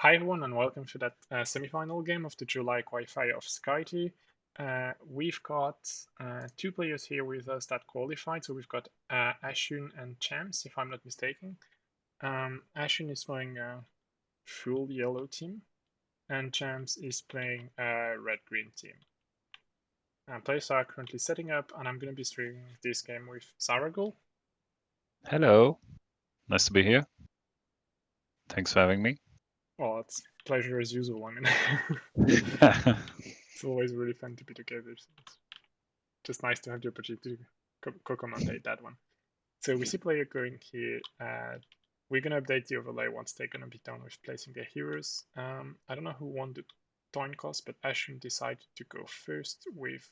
Hi everyone and welcome to that semi-final game of the July Qualifier of Skytear. We've got two players here with us that qualified, so we've got aShun and JHams, if I'm not mistaken. aShun is playing a full yellow team, and JHams is playing a red-green team. Players are currently setting up, and I'm going to be streaming this game with Zaragul. Hello, nice to be here. Thanks for having me. Well, it's a pleasure as usual. I mean, it's always really fun to be together. So it's just nice to have the opportunity to co-commentate that one. So we see player going here. We're gonna update the overlay once they're gonna be done with placing their heroes. I don't know who won the coin cost, but aShun decided to go first with.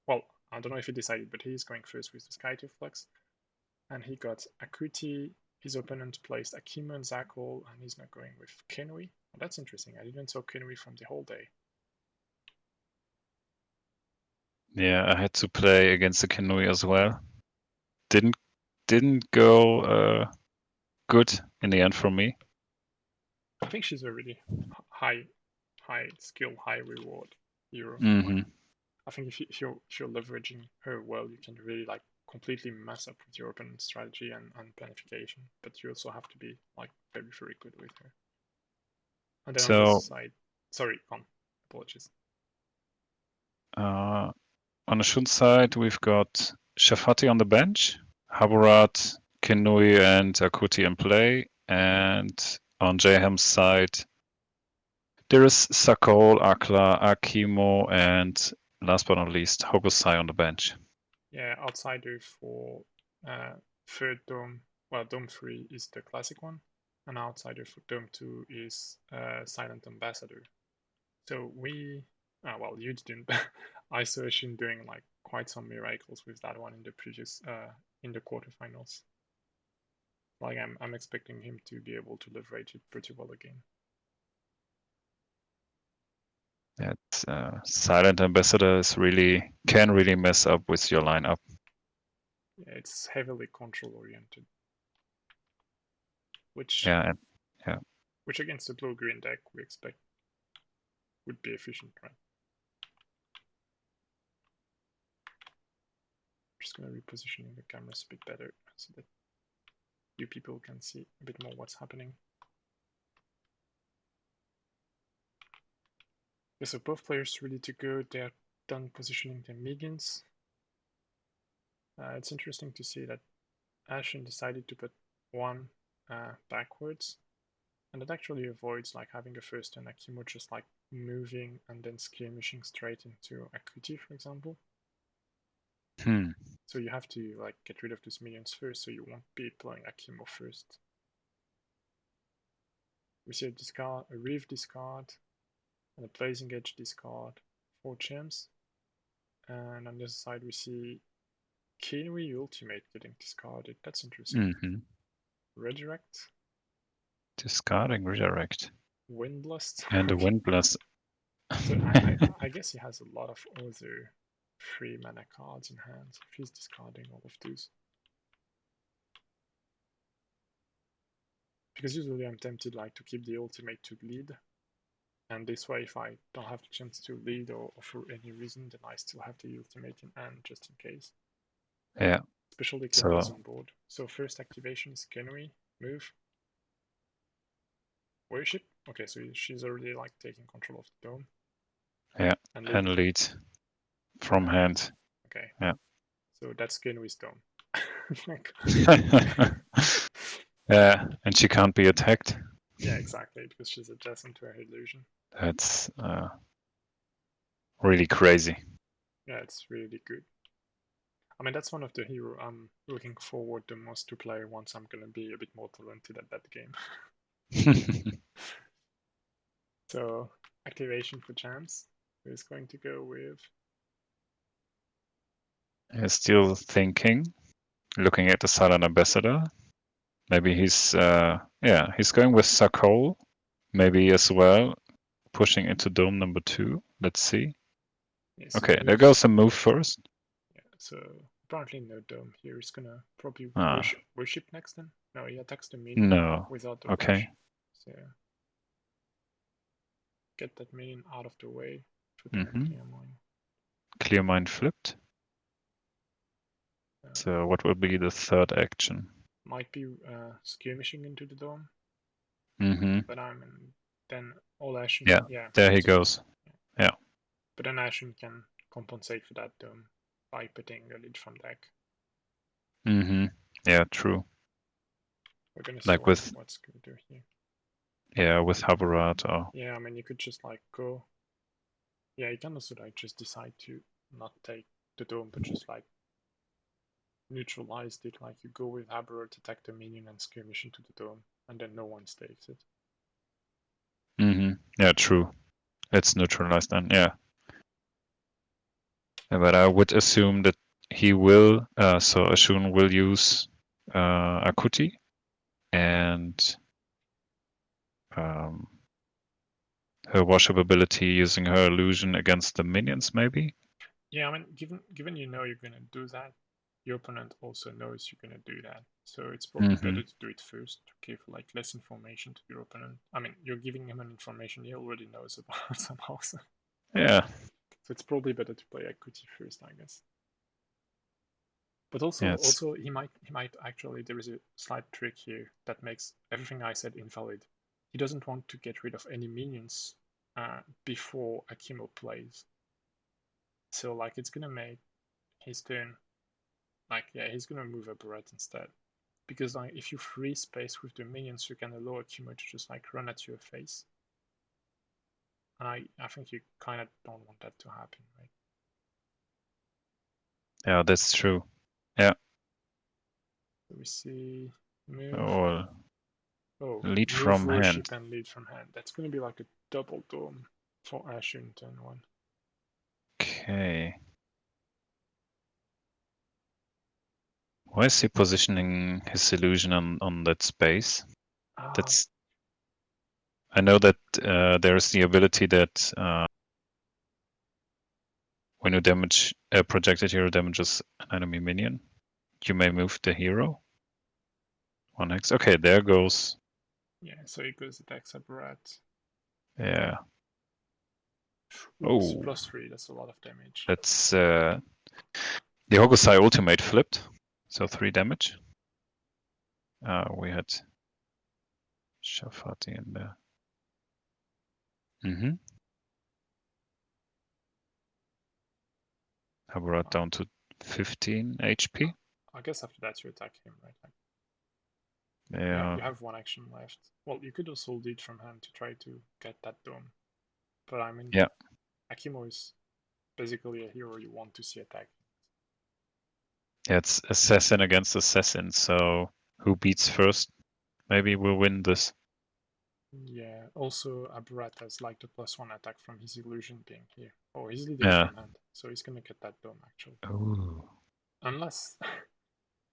Well, I don't know if he decided, but he's going first with the Skytear flex, and he got Akuti. His opponent placed Akimo and Zakol, and he's not going with Kenui. Well, that's interesting. I didn't saw Kenui from the whole day. Yeah, I had to play against the Kenui as well. Didn't go good in the end for me. I think she's a really high skill, high reward hero. I think if you're leveraging her well, you can really like completely mess up with your opponent's strategy and planification. But you also have to be like very good with her. And then on this side, sorry, apologies. On the Shun side, we've got Shafati on the bench, Haburat, Kenui, and Akuti in play, and on JHams side, there is Sakol, Akla, Akimo, and last but not least, Hobosai on the bench. Yeah, outsider for third dome. Well, dome 3 is the classic one, and outsider for dome 2 is Silent Ambassador. So we, well, you didn't. I saw aShun doing like quite some miracles with that one in the previous, in the quarterfinals. Like I'm expecting him to be able to leverage it pretty well again. That Silent Ambassador is can really mess up with your lineup. Yeah, it's heavily control oriented, which which against the blue-green deck we expect would be efficient, right? I'm just gonna repositioning the cameras a bit better so that you people can see a bit more what's happening. Okay, so both players ready to go. They're done positioning their minions. It's interesting to see that aShun decided to put one backwards, and it actually avoids like having a first turn Akimo just like moving and then skirmishing straight into Akuti, for example. So you have to like get rid of those minions first, so you won't be playing Akimo first. We see a discard, a Reef discard, and a Blazing Edge discard, 4 gems. And on this side we see Kenui Ultimate getting discarded. That's interesting. Redirect. Discarding Redirect. Windblast. And the Windblast. So I guess he has a lot of other 3 mana cards in hand, so he's discarding all of those. Because usually I'm tempted like to keep the ultimate to lead. And this way, if I don't have the chance to lead or for any reason, then I still have the ultimate in hand just in case. Yeah. Especially Kenui is on board. So first activation is Kenui, move. Worship. Okay, so she's already like taking control of the dome. Yeah, and lead from hand. Okay. Yeah. So that's Kenui's dome. Yeah, and she can't be attacked. Yeah, exactly, because she's adjacent to her illusion. That's really crazy. Yeah, it's really good. I mean, that's one of the hero I'm looking forward the most to play once I'm gonna be a bit more talented at that game. So, activation for JHams is going to go with... Still thinking, looking at the Silent Ambassador. Maybe he's going with Sakol, maybe as well, pushing into dome number 2. Let's see. Yeah, so okay, there goes a move first. Yeah, so apparently no dome here. He's gonna probably worship next then. No, he attacks the minion without the rush. So get that minion out of the way. Clear mine flipped. So what will be the third action? Might be skirmishing into the dome. But then all aShun. Yeah, there he goes. Yeah. But then aShun can compensate for that dome by putting a lead from deck. Yeah, true. We're gonna see like what's gonna do here. Yeah, with Haburat or. Yeah, I mean you could just like go. Yeah, you can also like just decide to not take the dome, but just like neutralized it. Like you go with Haburat, attack the minion, and skirmish into the dome, and then no one takes it. Yeah, true. It's neutralized then. Yeah. But I would assume that he will. So aShun will use Akuti and her worship ability using her illusion against the minions, maybe. Yeah, I mean, given you know you're gonna do that, your opponent also knows you're gonna do that. So it's probably better to do it first to give like less information to your opponent. I mean, you're giving him an information he already knows about somehow. So. Yeah. So it's probably better to play Akuti first, I guess. But also, yeah, he might actually. There is a slight trick here that makes everything I said invalid. He doesn't want to get rid of any minions before Akimo plays. So like it's gonna make his turn. Like yeah, he's gonna move a Barret instead. Because like if you free space with the minions, you can allow Akimo to just like run at your face. And I think you kind of don't want that to happen, right? Yeah, that's true. Yeah. So we see move. Lead move from worship hand. and lead from hand. That's gonna be like a double dome for aShun turn 1. Okay. Why is he positioning his illusion on that space? That's. I know that there is the ability that when you damage a projected hero damages an enemy minion, you may move the hero. 1x. Okay, there goes. Yeah, so it goes attacks a Barret. Yeah. Oops, +3, that's a lot of damage. That's the Hogosai ultimate flipped, so 3 damage. We had Shafati in there. Haburat down to 15 HP. I guess after that you attack him, right? Like, yeah. You have 1 action left. Well, you could also lead from hand to try to get that dome. But I mean, yeah. Akimo is basically a hero you want to see attack. Yeah, it's assassin against assassin, so who beats first? Maybe we'll win this. Yeah, also Abarat has like the +1 attack from his illusion being here. Oh, he's leading from hand, so he's gonna get that dome actually. Ooh. Unless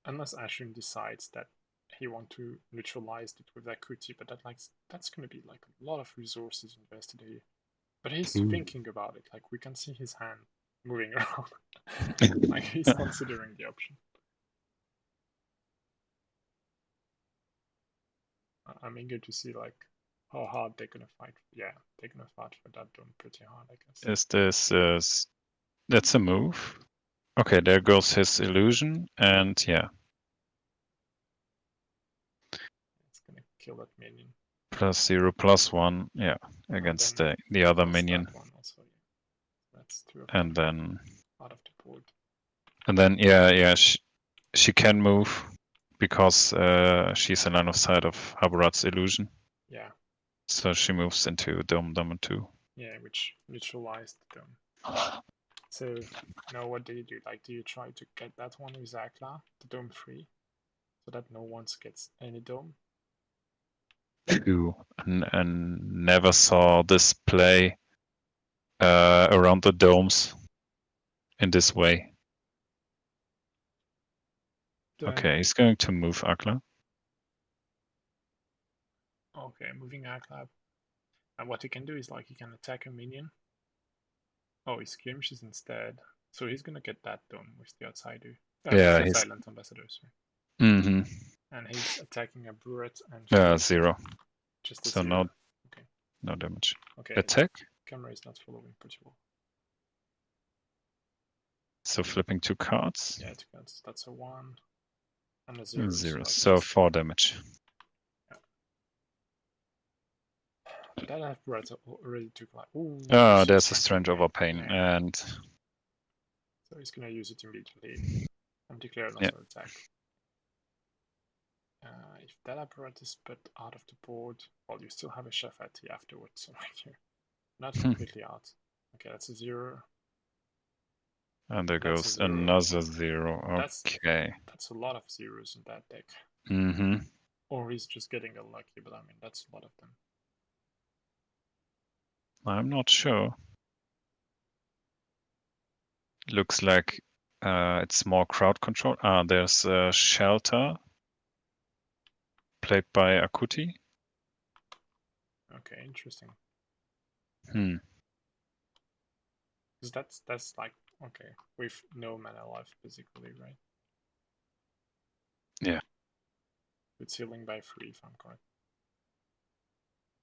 aShun decides that he wants to neutralize it with Akuti, but that's gonna be like a lot of resources invested here. But he's thinking about it, like we can see his hand moving around. Like he's considering the option. I'm eager to see like how hard they're gonna fight. Yeah, they're gonna fight for that dome pretty hard, I guess. Is this that's a move? Okay, there goes his illusion, and yeah. It's gonna kill that minion. +0, +1, yeah, against the other minion. That one also, yeah. That's 2 and then out of the board. And then yeah, she can move because she's in line of sight of Haburat's illusion. Yeah. So she moves into Dome 2. Yeah, which neutralized the Dome. So now what do you do? Like, do you try to get that one with Zakla, the Dome 3, so that no one gets any Dome? And never saw this play around the domes in this way. Okay, he's going to move Akla. Okay, moving Akla. And what he can do is like he can attack a minion. Oh, he skirmishes instead. So he's gonna get that dome with the outsider. Yeah, with the silent ambassador. And he's attacking a Barret and 0. Just a so 0. No damage. Okay. attack. Camera is not following pretty well. So flipping 2 cards. Yeah, that's a 1 and a 0. 0. Like So 4 damage. But that I've already took like. Ooh, There's a strange overpain, yeah. and so he's gonna use it immediately and declare another attack. If that apparatus is put out of the board, well, you still have a Shafati afterwards, so like you're not completely out. Okay, that's a 0. And there goes another 0. Okay. That's a lot of zeros in that deck. Mm-hmm. Or he's just getting unlucky, but I mean, that's a lot of them. I'm not sure. Looks like it's more crowd control. There's a Shelter played by Akuti. Okay, interesting. Hmm. Because that's like, okay, with no mana life basically, right? Yeah. It's healing by 3 if I'm correct.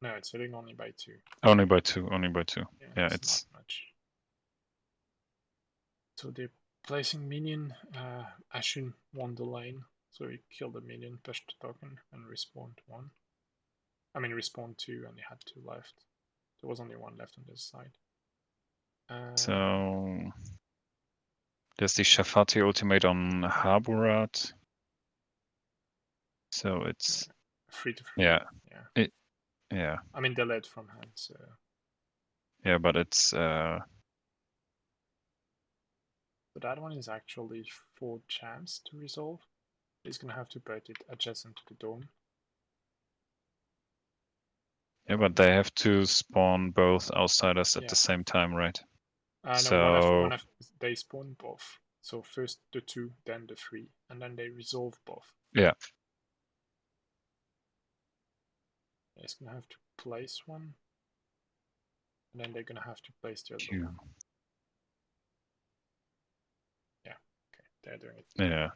No, it's healing only by 2. Only by 2, only by 2. Yeah, it's not much. So they're placing minion. aShun won the lane, so he killed the minion, pushed the token, and respawned 1. I mean, respawned 2, and he had 2 left. There was only 1 left on this side. So there's the Shafati ultimate on Haburat. So it's 3 to 3. Yeah. Yeah. Yeah. I mean, they led from hand, so. Yeah, but it's So that one is actually 4 JHams to resolve. He's gonna have to put it adjacent to the dome. Yeah, but they have to spawn both outsiders at the same time, right? No, they spawn both. So first the 2, then the 3, and then they resolve both. Yeah. He's gonna have to place one, and then they're gonna have to place the other one. Yeah, okay, they're doing it. Yeah.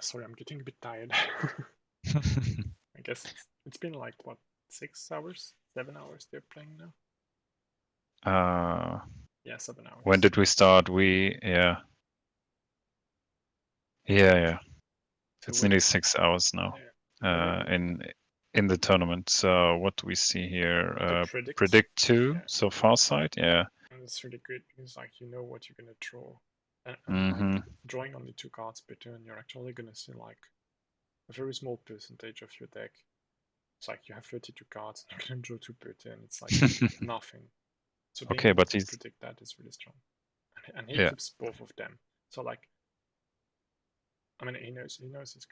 Sorry, I'm getting a bit tired. I guess it's been like what, 6 hours, 7 hours they're playing now. Yeah, 7 hours. When did we start? Yeah. So it's nearly 6 hours now. In the tournament. So what do we see here? Predict 2, so far side, yeah. And it's really good because like you know what you're gonna draw. And like drawing only 2 cards per turn, you're actually gonna see like a very small percentage of your deck. It's like you have 32 cards and you're gonna draw 2 per turn. It's like nothing. So being able to predict that is really strong. And he keeps both of them. So like, I mean, he knows it's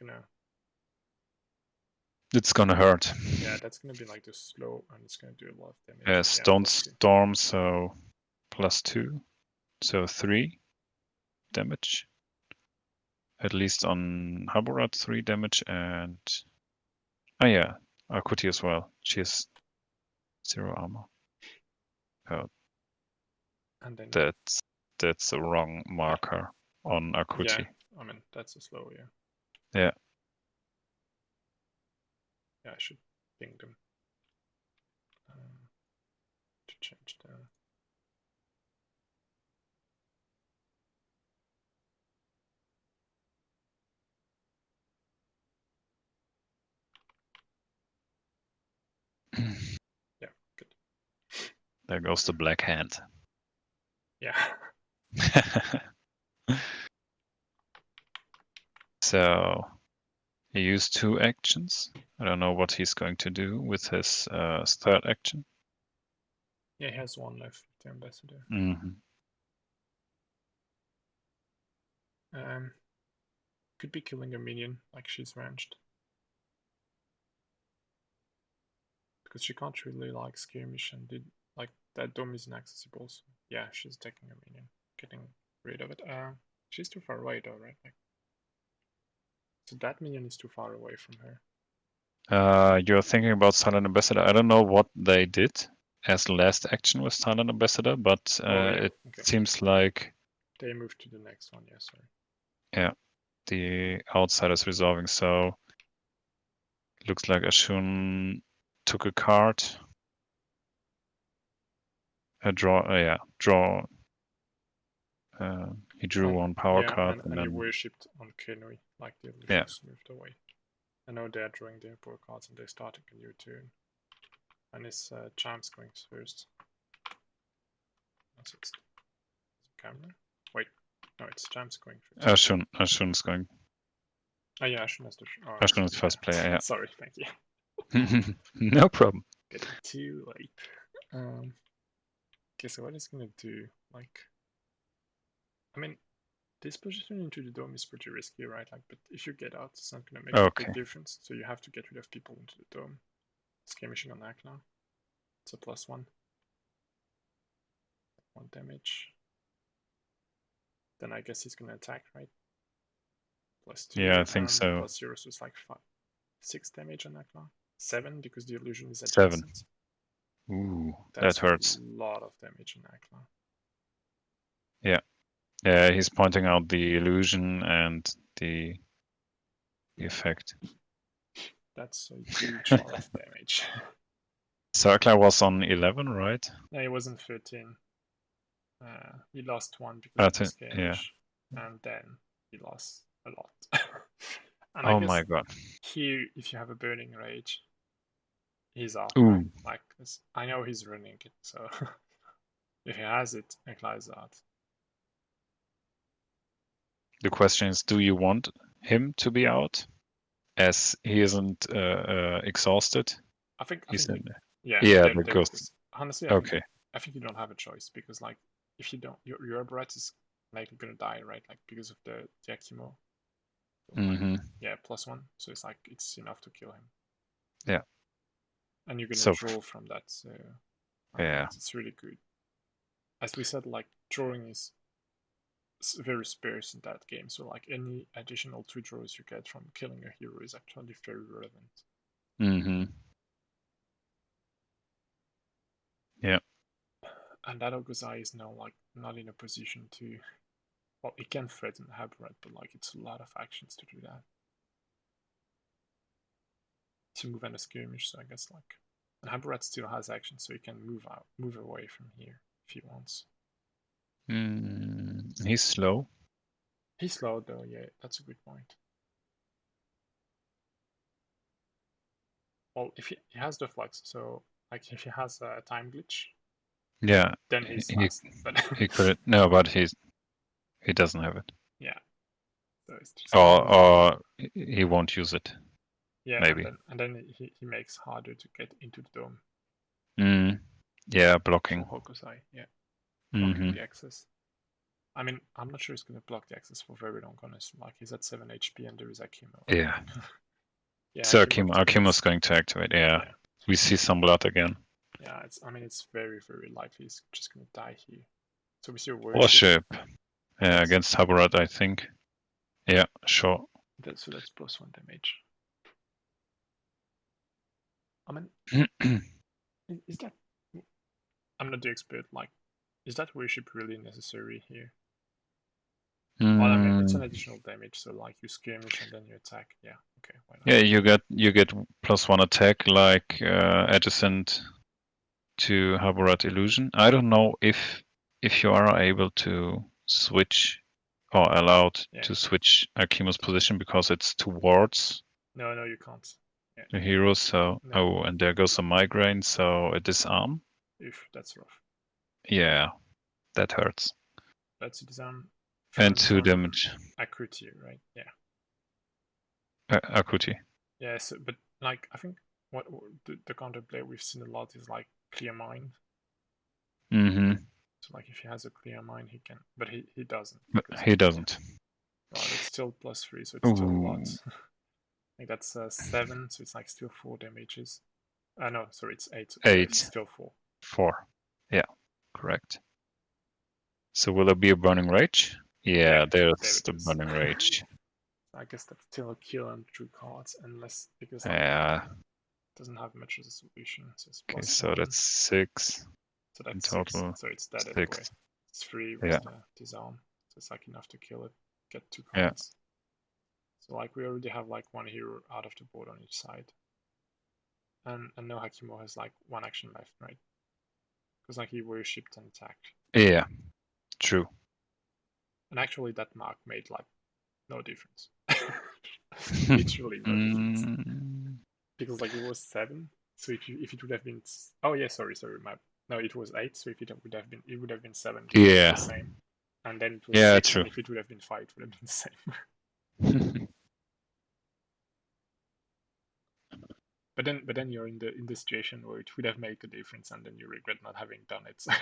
gonna hurt. Yeah, that's gonna be like the slow, and it's gonna do a lot of damage. Yeah, Stone Storm, so +2, so 3 damage. At least on Haburat, 3 damage, and Akuti as well. She has 0 armor. Oh, and then that's the wrong marker on Akuti. Yeah, I mean that's a slow, yeah. Yeah. Yeah, I should ping them to change the. Yeah, good. There goes the black hand. Yeah. So he used 2 actions. I don't know what he's going to do with his 3rd action. Yeah, he has 1 left, the ambassador. Could be killing a minion, like she's ranged. Because she can't really like skirmish and like that dome is inaccessible. So Yeah, she's taking a minion, getting rid of it. She's too far away though, right? Like, so that minion is too far away from her. You're thinking about Silent Ambassador. I don't know what they did as last action with Silent Ambassador, but it Okay. seems like They moved to the next one. Yeah, sorry. yeah, the outside is resolving. So looks like aShun took a card. A draw. Draw. He drew one power card and he then worshipped on Kenui, like the illusions moved away. I know they're drawing their power cards and they're starting a new turn. And it's JHams going first. It's camera. Wait, no, it's JHams going first. aShun's going. Oh yeah, aShun has to. Oh, aShun is first player. Yeah. Sorry, thank you. No problem. Getting too late. Okay, so what it's gonna do? Like, I mean, this position into the dome is pretty risky, right? Like, but if you get out, it's not gonna make a big difference. So you have to get rid of people into the dome. Skirmishing on Akla. It's a +1. 1 damage. Then I guess he's gonna attack, right? +2. Yeah, I think so. Plus yours was like 6 damage on Akla. 7 because the illusion is7. adjacent. Ooh, That's that hurts. A lot of damage on Akla. Yeah. Yeah, he's pointing out the illusion and the effect. That's a huge lot of damage. Circler was on 11, right? No, he was on 13. He lost 1 because of the skirmish, and then he lost a lot. And oh my god. Here, if you have a burning rage, he's out. Ooh. Right? Like, I know he's running it, so if he has it, Akla is out. The question is, do you want him to be out, as he isn't exhausted? I think yeah, because honestly, I think you don't have a choice, because like if you don't, your Brat is likely gonna die, right? Like because of the Akimo. Yeah, +1, so it's like it's enough to kill him. Yeah. And you're gonna draw from that, so yeah, it's really good. As we said, like drawing is very sparse in that game, so like any additional 2 draws you get from killing a hero is actually very relevant. Yeah. And that Oguzai is now like not in a position to, well, it can threaten Habrat, but like it's a lot of actions to do that. To move and a skirmish, so I guess like, and Habrat still has action, so he can move away from here if he wants. He's slow. He's slow though, yeah, that's a good point. Well, if he has the flux, so like if he has a time glitch, yeah, then he's fast. But he could no, but he doesn't have it. Yeah. So it's just or he won't use it. Yeah, maybe. And then he makes harder to get into the dome. Yeah, blocking. For Hokusai, yeah. Blocking the access. I mean, I'm not sure he's gonna block the access for very long, honestly. Like he's at 7 HP and there is Akimo. Yeah. Yeah. So Akimo's going to activate. Yeah. We see some blood again. Yeah, it's very, very likely he's just gonna die here. So we see a worship. Yeah, against Haburat, I think. Yeah, sure. So that's +1 damage. I mean, is that? I'm not the expert. Like, is that worship really necessary here? Well, I mean, it's an additional damage, so like you skirmish and then you attack. Yeah, okay. Why not? Yeah, you get +1 attack, like adjacent to Haburat illusion. I don't know if you are able to switch or allowed to switch Akimo's position because it's towards. No, you can't. Yeah. The hero, so and there goes a migraine, so a disarm. If that's rough. Yeah, that hurts. That's a disarm. And 2 damage. Akuti, right? Yeah. Akuti. Yeah, so, but like I think what the counterplay we've seen a lot is like clear mind. So like if he has a clear mind, he can, but he doesn't. He doesn't. Well, it's still +3, so it's still a lot. I think that's 7, so it's like still 4 damages. No, sorry, it's 8. So 8. It's still 4. 4. Yeah, correct. So will there be a Burning Rage? Yeah, there there's it the is. Burning Rage. I guess that's still a kill on 2 cards, unless because like, Yeah. doesn't have much as a solution. So it's Okay, plus so 1. that's 6 So in that's 6. total. So it's dead anyway. 6. It's 3 with Yeah. the disarm. So it's like enough to kill it, get 2 Yeah. cards. So like we already have like 1 hero out of the board on each side. And no Hakimo has like 1 action left, right? Because like he worshipped and attacked. Yeah. True. And actually that mark made like no difference. Literally no difference. Because like it was 7. So if it would have been, oh yeah, sorry, no, it was 8. So if it would have been 7, it would have been the same. And then it was 6, true. and if it would have been 5, it would have been the same. But then you're in the situation where it would have made a difference, and then you regret not having done it. So,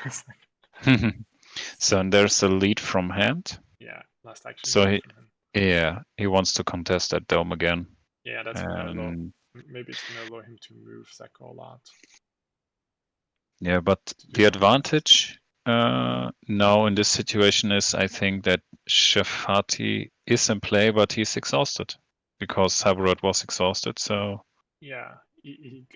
so and there's a lead from hand. Yeah, last action. So he wants to contest that dome again. Yeah, that's gonna allow. Maybe it's gonna allow him to move Zach all out. Yeah, but the advantage now in this situation is, I think, that Shafati is in play, but he's exhausted because Saburat was exhausted. So yeah, he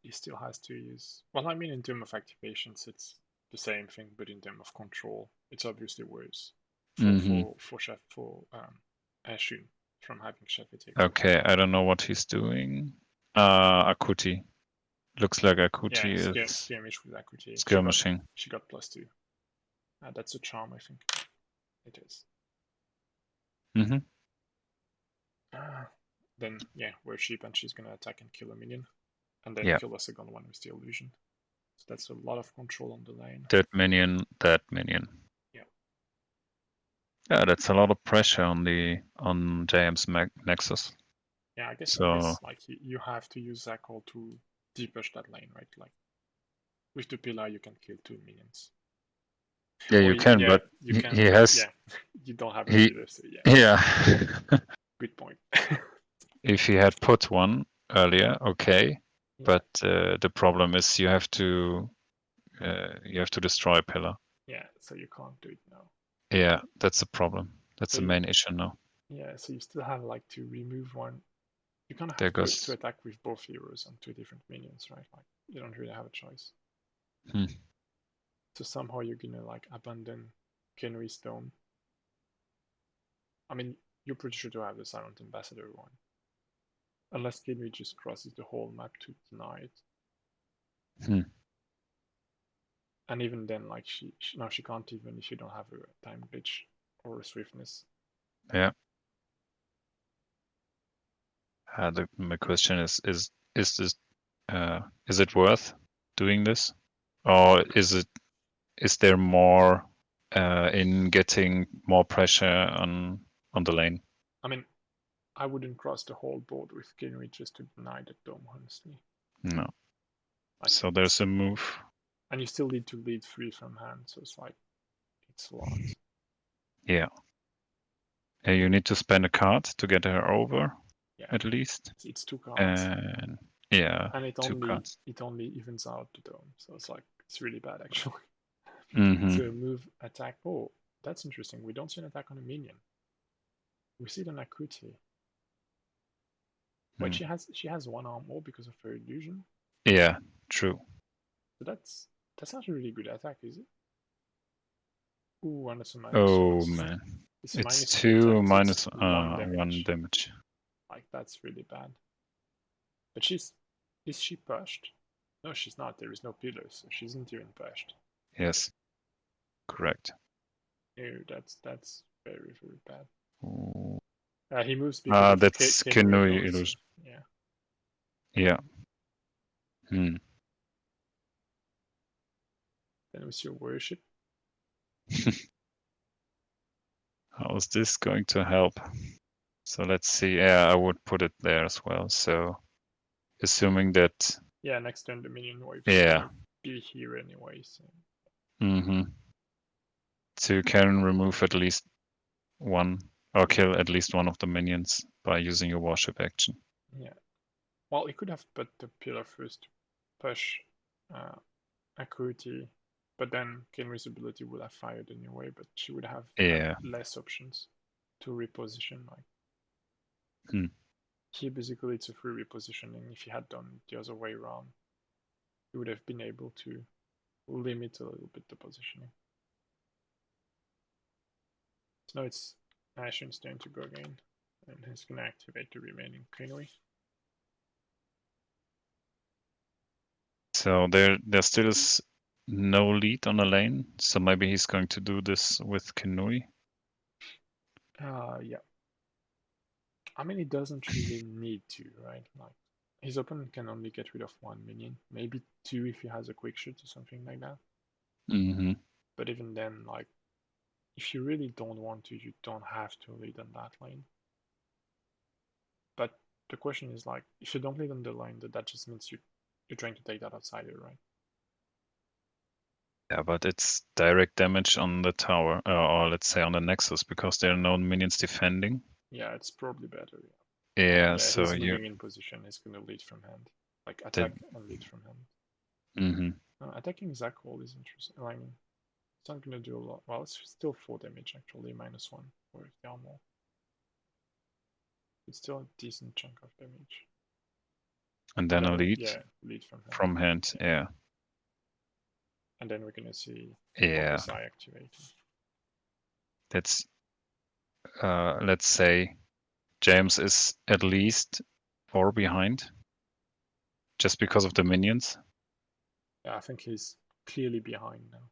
still has to use. Well, I mean, in terms of activations, it's the same thing, but in terms of control, it's obviously worse for aShun from having Shafati. Okay, I don't know what he's doing. Akuti. Looks like Akuti is skirmish with Akuti. skirmishing. She got +2. That's a charm, I think. It is. Then yeah, worship, and she's gonna attack and kill a minion, and then kill a second one with the illusion. So that's a lot of control on the lane. That minion. Yeah. Yeah, that's a lot of pressure on JHams Nexus. Yeah, I guess like you have to use Zakol to depush that lane, right? Like with the pillar, you can kill 2 minions. Yeah, you can, but you can. He has. Yeah, you don't have a pillar, so yeah. Yeah. Good point. If he had put one earlier, okay, but the problem is you have to destroy a pillar. Yeah, so you can't do it now. Yeah, that's the problem. That's the main issue now. Yeah, so you still have like to remove one. You kind of have to attack with both heroes and 2 different minions, right? Like you don't really have a choice. So somehow you're gonna like abandon Kenry's dome. I mean, you're pretty sure to have the Silent Ambassador one. Unless Kenry just crosses the whole map to deny it. And even then, like she can't, even if you don't have a time glitch or a swiftness. Yeah. My question is this is it worth doing this, or is there more in getting more pressure on the lane? I mean, I wouldn't cross the whole board with Kenry just to deny the dome, honestly. No. Like, so there's a move. And you still need to lead 3 from hand, so it's like, it's a lot. Yeah. You need to spend a card to get her over, at least. It's 2 cards. And it only evens out the dome, so it's like, it's really bad, actually. So move, attack. Oh, that's interesting. We don't see an attack on a minion. We see it on Akuti. But she has 1 arm more because of her illusion. Yeah, true. So that's not a really good attack, is it? Ooh, and it's a -1. Oh man, it's 2 minus 1 damage. Like that's really bad. But is she pushed? No, she's not. There is no pillar, so she isn't even pushed. Yes, correct. No, that's very, very bad. Ooh. He moves because that's Kenui illusion. Yeah. Yeah. Then with your worship. How is this going to help? So let's see. Yeah, I would put it there as well. So assuming that. Yeah, next turn the minion wave. Yeah. Be here anyway. So. So you can remove at least 1 or kill at least 1 of the minions by using your worship action. Yeah. Well, you could have put the pillar first to push Akuti, But then Kenry's ability would have fired anyway, but she would have Yeah. had less options to reposition. Like Hmm. here, basically, it's a free repositioning. If he had done the other way around, he would have been able to limit a little bit the positioning. So now it's aShun's turn to go again, and he's going to activate the remaining Kenry. So there still is no lead on the lane, so maybe he's going to do this with Kenui. Yeah. I mean, he doesn't really need to, right? Like, his opponent can only get rid of 1 minion, maybe 2 if he has a quick shoot or something like that. Mm-hmm. But even then, like, if you really don't want to, you don't have to lead on that lane. But the question is, like, if you don't lead on the lane, that just means you're trying to take that outsider, right? Yeah, but it's direct damage on the tower, or let's say on the Nexus, because there are no minions defending. Yeah, it's probably better. Yeah, Yeah, so he's you. moving in position. He's going to lead from hand, like attack and lead from hand. Mm-hmm. Attacking Zakol is interesting. I mean, it's not going to do a lot. Well, it's still 4 damage actually, -1 for the armor. It's still a decent chunk of damage. And then a lead. Yeah, lead from hand. From hand, yeah. And then we're gonna see Yeah. Sai activating. That's let's say JHams is at least 4 behind. Just because of the minions. Yeah, I think he's clearly behind now.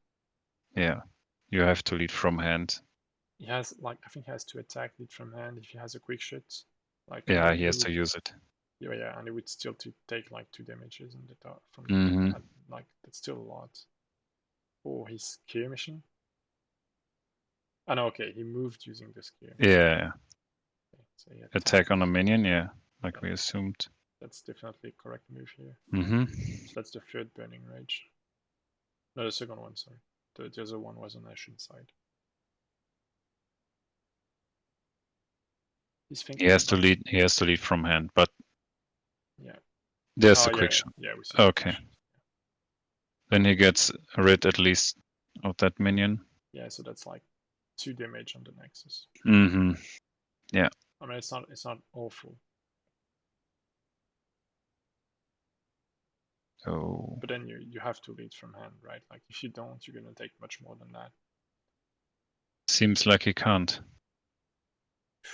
Yeah. You have to lead from hand. He has I think he has to attack lead from hand if he has a quick shot. Like yeah, he has to use it. Yeah, and it would still take like 2 damages in the from Mm-hmm. like that's still a lot. Oh, his Q mission. Oh no, okay, he moved using the skill. Yeah. Okay, so attack on a minion, yeah, like we assumed. That's definitely a correct move here. Mm-hmm. So that's the third Burning Rage. No, the second one, sorry. The other one was on aShun side. He's thinking. He has to lead. He has to lead from hand, but yeah, there's a quick shot. Yeah, we see. Okay. Then he gets rid at least of that minion. Yeah, so that's like 2 damage on the Nexus. Mm-hmm. Yeah. I mean, it's not awful. Oh. But then you have to lead from hand, right? Like if you don't, you're gonna take much more than that. Seems like he can't.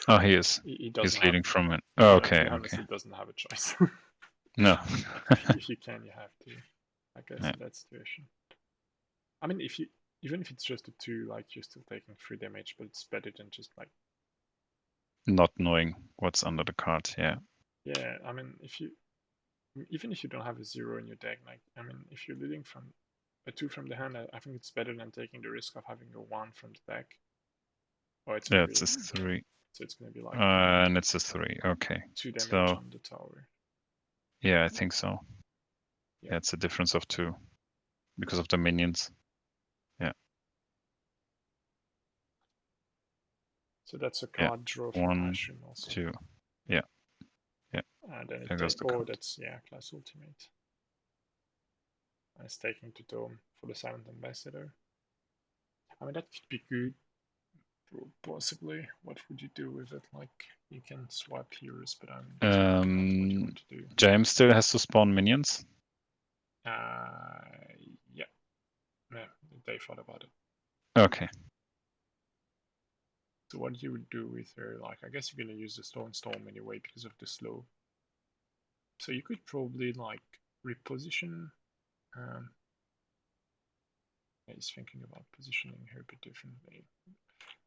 Oh, he is. He's leading from it. Oh, okay. He honestly doesn't have a choice. No. If you can, you have to. I guess in that situation. I mean, even if it's just a 2, like you're still taking 3 damage, but it's better than just like not knowing what's under the card. Yeah. Yeah, I mean, even if you don't have a 0 in your deck, like I mean, if you're leading from a 2 from the hand, I think it's better than taking the risk of having a 1 from the deck. Or it's it's a 3. So it's gonna be like. And it's a 3. Okay. 2 damage on the tower. Yeah, I think so. Yeah, it's a difference of 2 because of the minions. Yeah. So that's a card draw for aShun also. 2. Yeah. Yeah. And then there goes the card. That's class ultimate. And it's taking to Dome for the 7th ambassador. I mean, that could be good. Possibly. What would you do with it? Like, you can swap heroes, but I'm not sure what you want to do. JHams still has to spawn minions? Yeah. Yeah, they thought about it. Okay. So what you would do with her, like, I guess you're gonna use the Storm anyway because of the slow. So you could probably, like, reposition. He's thinking about positioning her a bit differently.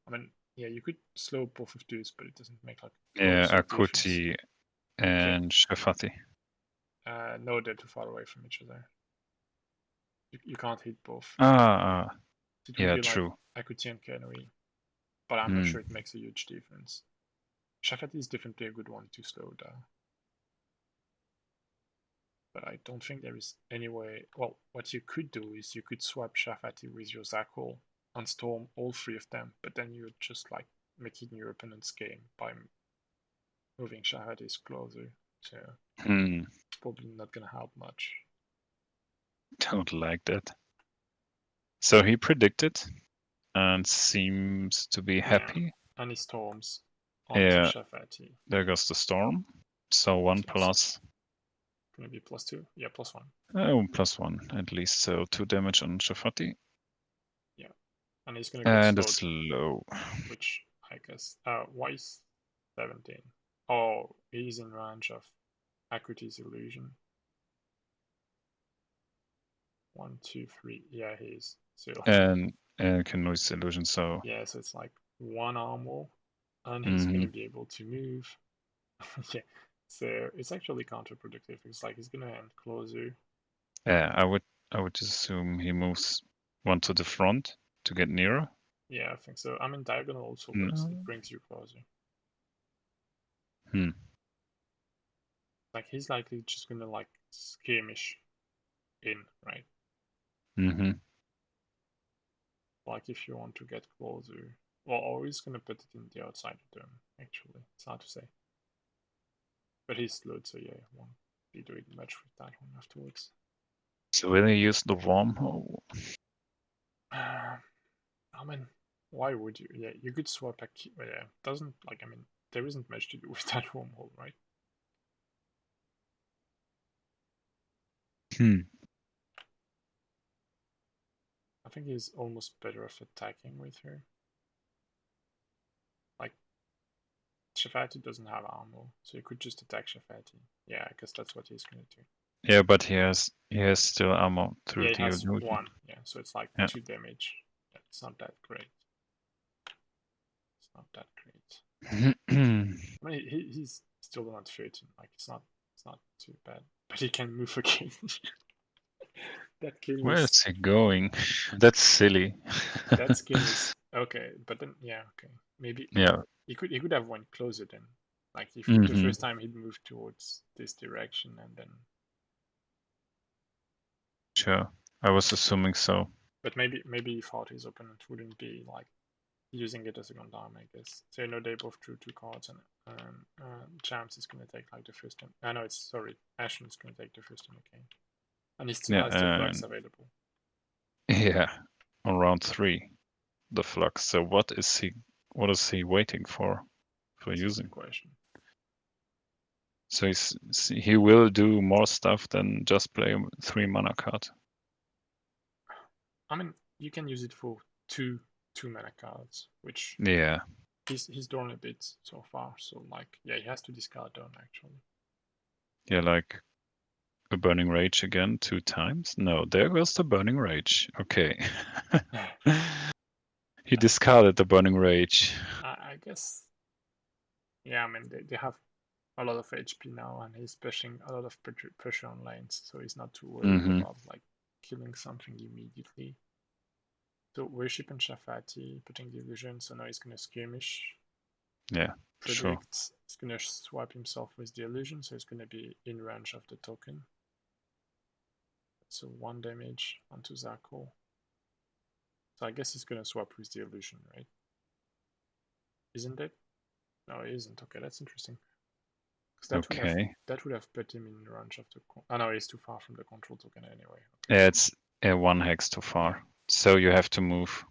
I mean, yeah, you could slow both of these, but it doesn't make like. Yeah, Akuti and Shafati. No, they're too far away from each other. You can't hit both. Yeah, true. Like Akuti and Kenui, but I'm not sure it makes a huge difference. Shafati is definitely a good one to slow down. But I don't think there is any way. Well, what you could do is you could swap Shafati with your Zakol and storm all 3 of them, but then you're just like making your opponent's game by moving Shafati's closer. So it's probably not gonna help much. Don't like that. So he predicted and seems to be happy. Yeah, and he storms onto Yeah, Shafati. there goes the storm. So 1 plus. Gonna be +2. Yeah, +1. Oh, +1 at least. So 2 damage on Shafati. Yeah, and he's gonna get And a slowed, slow. which I guess. Why is 17? Oh, he's in range of Akuti's illusion. 1, 2, 3. Yeah, he's still. And Canoe's illusion. So Yeah, so it's like 1 armor, and he's gonna be able to move. Yeah, so it's actually counterproductive. It's like he's gonna end closer. yeah, I would just assume he moves 1 to the front to get nearer. Yeah, I think so. I mean, diagonal also works. It No. brings you closer. Hmm. Like he's likely just gonna like skirmish in, right? Mm-hmm. Like if you want to get closer, well, or he's gonna put it in the outside of the turn. Actually, it's hard to say. But he's slowed, so yeah, won't be doing much with that one afterwards. So will he use the wormhole? I mean, why would you? Yeah, you could swap a key. Yeah, doesn't like. I mean, there isn't much to do with that wormhole, right? Hmm. I think he's almost better off attacking with her. Like, Shafati doesn't have armor, so you could just attack Shafati. Yeah, I guess that's what he's gonna do. Yeah, but he has still ammo through Yeah, he the has illusion. 1. Yeah, so it's like Yeah. 2 damage. Yeah, it's not that great. It's not that great. I mean, he's still not 13. Like, it's not too bad. But he can move again. That kill Where is. is he going? That's silly. That skin is okay, but then yeah, okay, maybe Yeah. he could have went closer then. Like if the Mm-hmm. first time he'd moved towards this direction and then. Sure. I was assuming so. But maybe he thought his opponent wouldn't be like using it as a gendarme, I guess. So you know they both drew 2 cards and JHams is gonna take like the first one. I know it's sorry, aShun is gonna take the first one again. And he still Yeah, has the flux available. Yeah. On round 3, the flux. So what is he waiting for That's using? a good question. So he will do more stuff than just play 3 mana card. I mean, you can use it for two mana cards, which Yeah. he's done a bit so far. So like, yeah, he has to discard turn actually. Yeah, like a Burning Rage again 2 times. No, there goes the Burning Rage. Okay. He discarded the Burning Rage. I guess. Yeah, I mean they have a lot of HP now, and he's pushing a lot of pressure on lanes, so he's not too worried about like killing something immediately. So Worship and Shafati putting the illusion, so now he's gonna skirmish. Yeah, sure. He's gonna swap himself with the illusion, so he's gonna be in range of the token. So 1 damage onto Zako. So I guess he's gonna swap with the illusion, right? Isn't it? No, it isn't. Okay, that's interesting. That would have put him in range of the. Oh no, he's too far from the control token anyway. Okay. Yeah, it's 1 hex too far. So you have to move.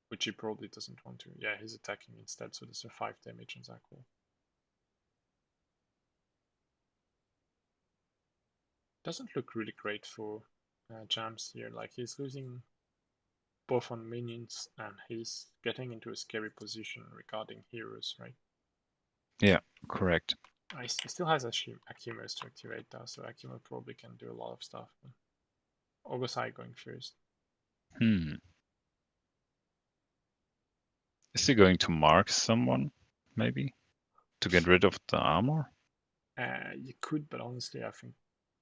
Which he probably doesn't want to. Yeah, he's attacking instead, so there's a 5 damage on Zako. Doesn't look really great for JHams here. Like he's losing both on minions and he's getting into a scary position regarding heroes, right? Yeah, correct. He still has Akima's to activate though, so Akima probably can do a lot of stuff. Ogosai going first. Is he going to mark someone, maybe? To get rid of the armor? You could, but honestly, I think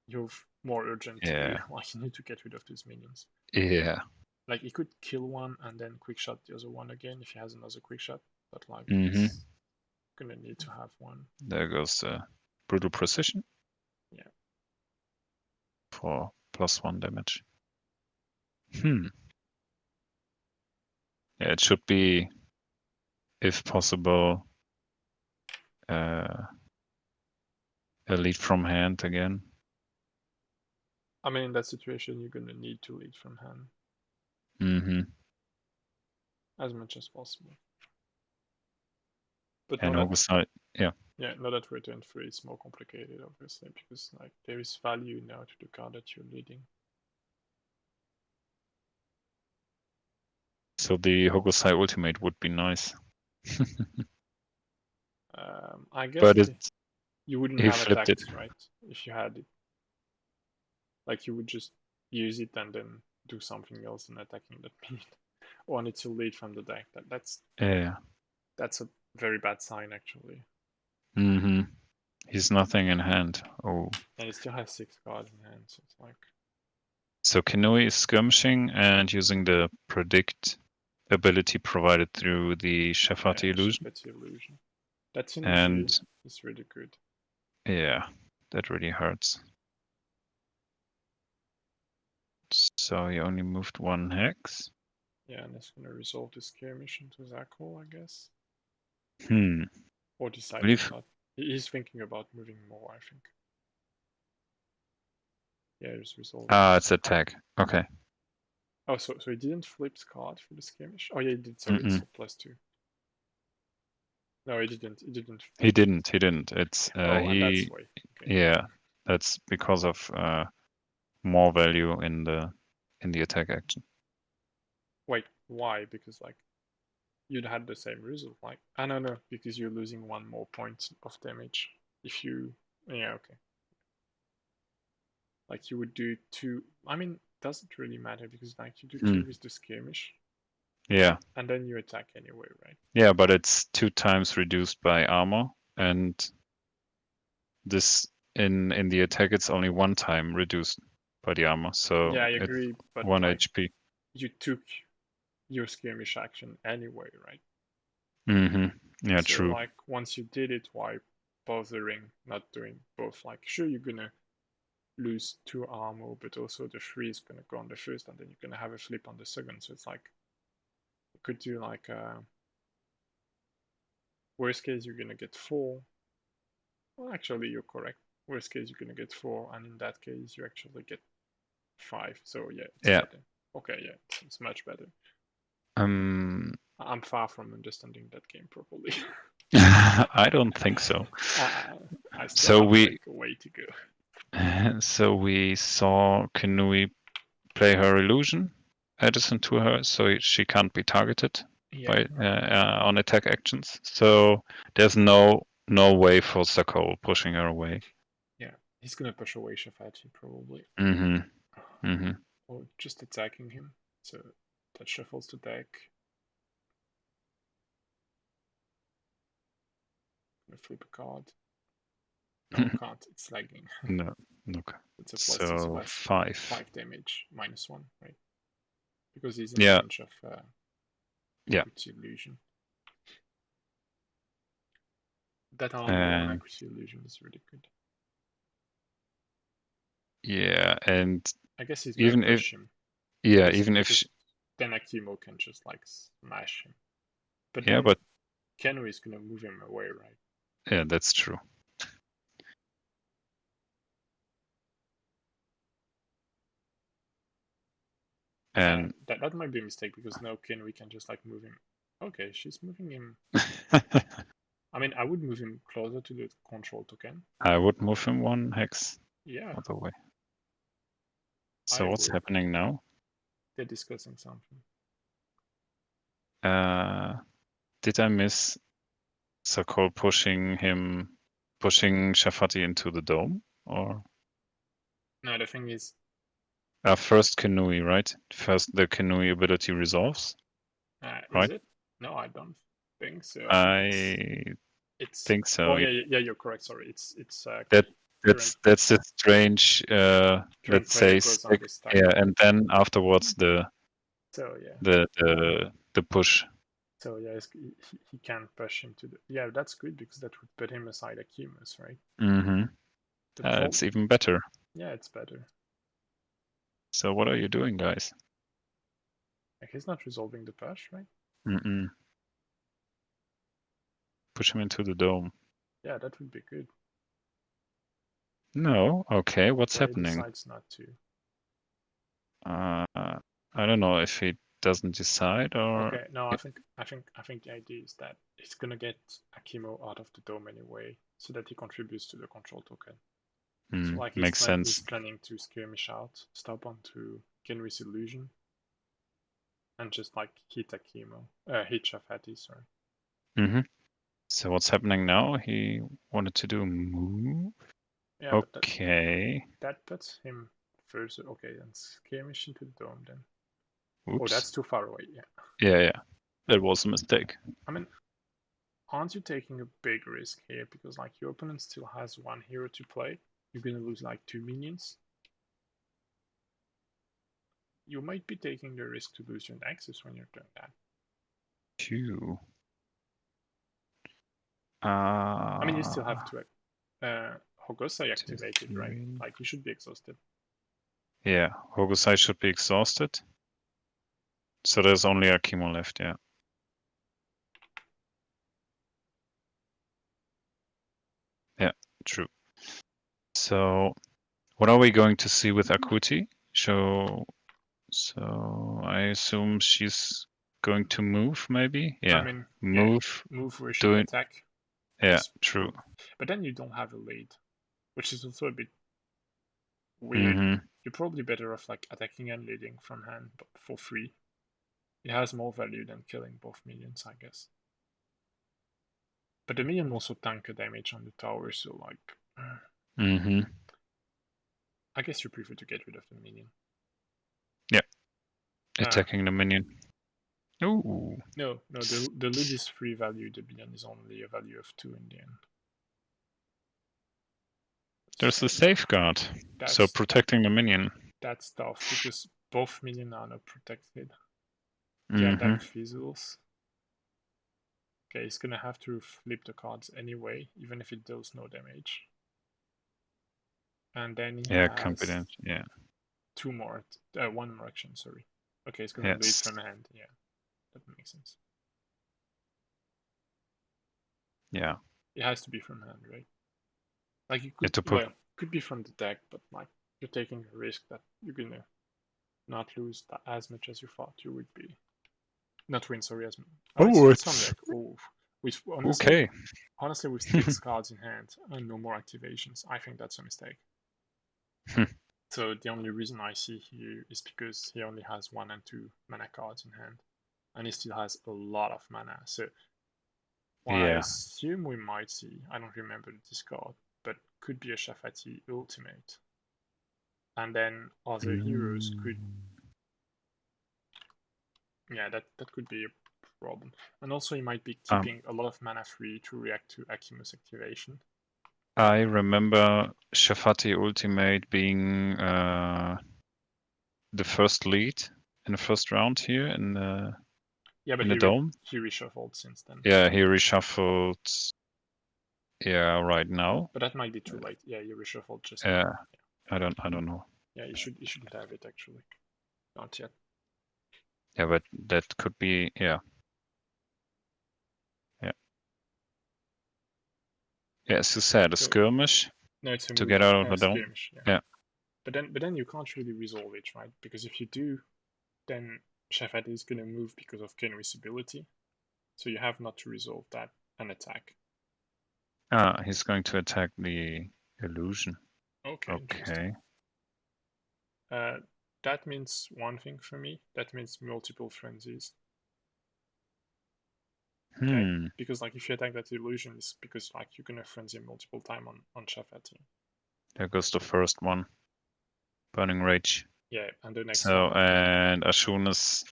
you have more urgent to do. Like you need to get rid of those minions. Yeah. Like he could kill one and then quick shot the other one again if he has another quick shot, but like he's gonna need to have one. There goes the brutal precision. Yeah. For +1 damage. Yeah, it should be, if possible, a lead from hand again. I mean, in that situation, you're gonna need to lead from hand. as much as possible. But And now that, Hogelside, yeah. yeah, now that we're turn 3, it's more complicated, obviously, because like there is value now to the card that you're leading. So the Hogelside ultimate would be nice. I guess But you wouldn't he have flipped attacks, it. right? If you had it. Like you would just use it and then do something else in attacking that minute. Or need to lead from the deck. That's a very bad sign, actually. He's nothing in hand. Oh. And it still has 6 cards in hand, so it's like. So Kinui is skirmishing and using the predict ability provided through the Shafati illusion. Shafati illusion. That synergy And is really good. yeah, that really hurts. So he only moved 1 hex. Yeah, and it's gonna resolve the skirmish into Zakol, I guess. Or deciding not. He's thinking about moving more, I think. Yeah, he's resolving. Ah, it's attack. Okay. Oh, so he didn't flip the card for the skirmish? Oh yeah, he did, so it's a +2. No, he didn't. He didn't. He didn't. It's and that's why. Okay. Yeah, that's because of more value in the attack action. Wait, why? Because like you'd had the same result. Like I don't know, because you're losing 1 more point of damage if you. Yeah, okay. Like you would do 2. I mean, doesn't really matter because like you do 2 with the skirmish. Yeah. And then you attack anyway, right? Yeah, but it's 2 times reduced by armor, and this in the attack it's only 1 time reduced by the armor. So yeah, I agree, but 1 like, HP. You took your skirmish action anyway, right? Yeah, so, true. Like once you did it, why bothering not doing both? Like sure, you're gonna lose 2 armor, but also the 3 is gonna go on the first, and then you're gonna have a flip on the second. So it's like you could do like worst case you're gonna get 4. Well, actually you're correct. Worst case you're gonna get 4, and in that case you actually get 5. So yeah, it's better. Okay, yeah, it's much better. I'm far from understanding that game properly. I don't think so. I still have like a way to go. So we saw Kinui play her illusion adjacent to her, so she can't be targeted by on attack actions. So there's no way for Sako pushing her away. Yeah, he's gonna push away Shafati probably. Or just attacking him. So that shuffles the deck. Gonna flip a card. No, can't. It's lagging. No, okay. It's a so 5 damage, -1, right? Because he's in range of illusion. That armor on accuracy illusion is really good. Yeah, and I guess he's gonna push him. Yeah, even if then Akimo can just like smash him. But but Kenry is gonna move him away, right? Yeah, that's true. And that might be a mistake because now Kenry can just like move him. Okay, she's moving him. I mean, I would move him closer to the control token. I would move him 1 hex. Yeah. Other way. So what's happening now? They're discussing something. Did I miss Sakol pushing Shafati into the dome, or? No, the thing is. First Kinui, right? First the Kinui ability resolves. Is it? No, I don't think so. I think so. Oh yeah, you're correct. Sorry, it's that's a strange. Let's say and then afterwards the push. So yeah, he can push him to the. Yeah, that's good because that would put him aside Akimus, right? It's even better. Yeah, it's better. So what are you doing, guys? He's not resolving the push, right? Push him into the dome. Yeah, that would be good. No, okay. What's happening? He decides not to. I don't know if he doesn't decide, or Okay, no, I think the idea is that he's gonna get Akimo out of the dome anyway, so that he contributes to the control token. So like makes sense. he's planning to skirmish out, stop onto Genry's illusion, and just like hit Akimo, hit Shafati, sorry. So what's happening now? He wanted to do a move. Yeah, okay. but that puts him further. Okay, and skirmish into the dome then. Oops. Oh, that's too far away. Yeah. Yeah. That was a mistake. I mean, aren't you taking a big risk here? Because like your opponent still has one hero to play. You're gonna lose like 2 minions. You might be taking the risk to lose your Nexus when you're doing that. 2. I mean, you still have to Hogosai activated, right? Like you should be exhausted. Yeah, Hogosai should be exhausted. So there's only Akimo left, yeah. Yeah, true. So what are we going to see with Akuti? So I assume she's going to move, maybe? Yeah, I mean, move. Move where she attack. Yeah, true. But then you don't have a lead, which is also a bit weird. You're probably better off like attacking and leading from hand for free. It has more value than killing both minions, I guess. But the minion also tank damage on the tower, so like... I guess you prefer to get rid of the minion. Yeah. Attacking the minion. Ooh. No, the lead is 3 value, the minion is only a value of 2 in the end. There's the safeguard, so protecting the minion. That's tough, because both minions are not protected. Yeah, that fizzles. Okay, he's gonna have to flip the cards anyway, even if it does no damage. And then he has confident, yeah. 2 more, 1 more action, sorry. Okay, he's gonna lead from hand, yeah. That makes sense. Yeah. It has to be from hand, right? Like you could be from the deck, but like you're taking a risk that you're gonna not lose as much as you thought you would be. Not win, sorry, as much. Oh, it's from deck. Oh, which honestly, with 6 cards in hand and no more activations, I think that's a mistake. So the only reason I see here is because he only has 1 and 2 mana cards in hand, and he still has a lot of mana. So I assume we might see, I don't remember the discard, but could be a Shafati ultimate. And then other heroes could... Yeah, that could be a problem. And also he might be keeping a lot of mana free to react to Akimo's activation. I remember Shafati ultimate being the first lead in the first round here in the dome. He reshuffled since then. Yeah, he reshuffled. Yeah, right now. But that might be too late. Yeah, he reshuffled just now. Yeah, I don't know. Yeah, you shouldn't have it actually. Not yet. Yeah, but that could be Yeah, as you said, a skirmish. No, it's a to get out of the dome. Skirmish, yeah. But then you can't really resolve it, right? Because if you do, then Shafati is gonna move because of Kenry's ability. So you have not to resolve that and attack. He's going to attack the illusion. Okay. That means one thing for me. That means multiple frenzies. Okay? Because like if you attack that illusion, it's because like you're gonna frenzy multiple times on Shafati. There goes the first one. Burning Rage. Yeah, and the next one. And aShun is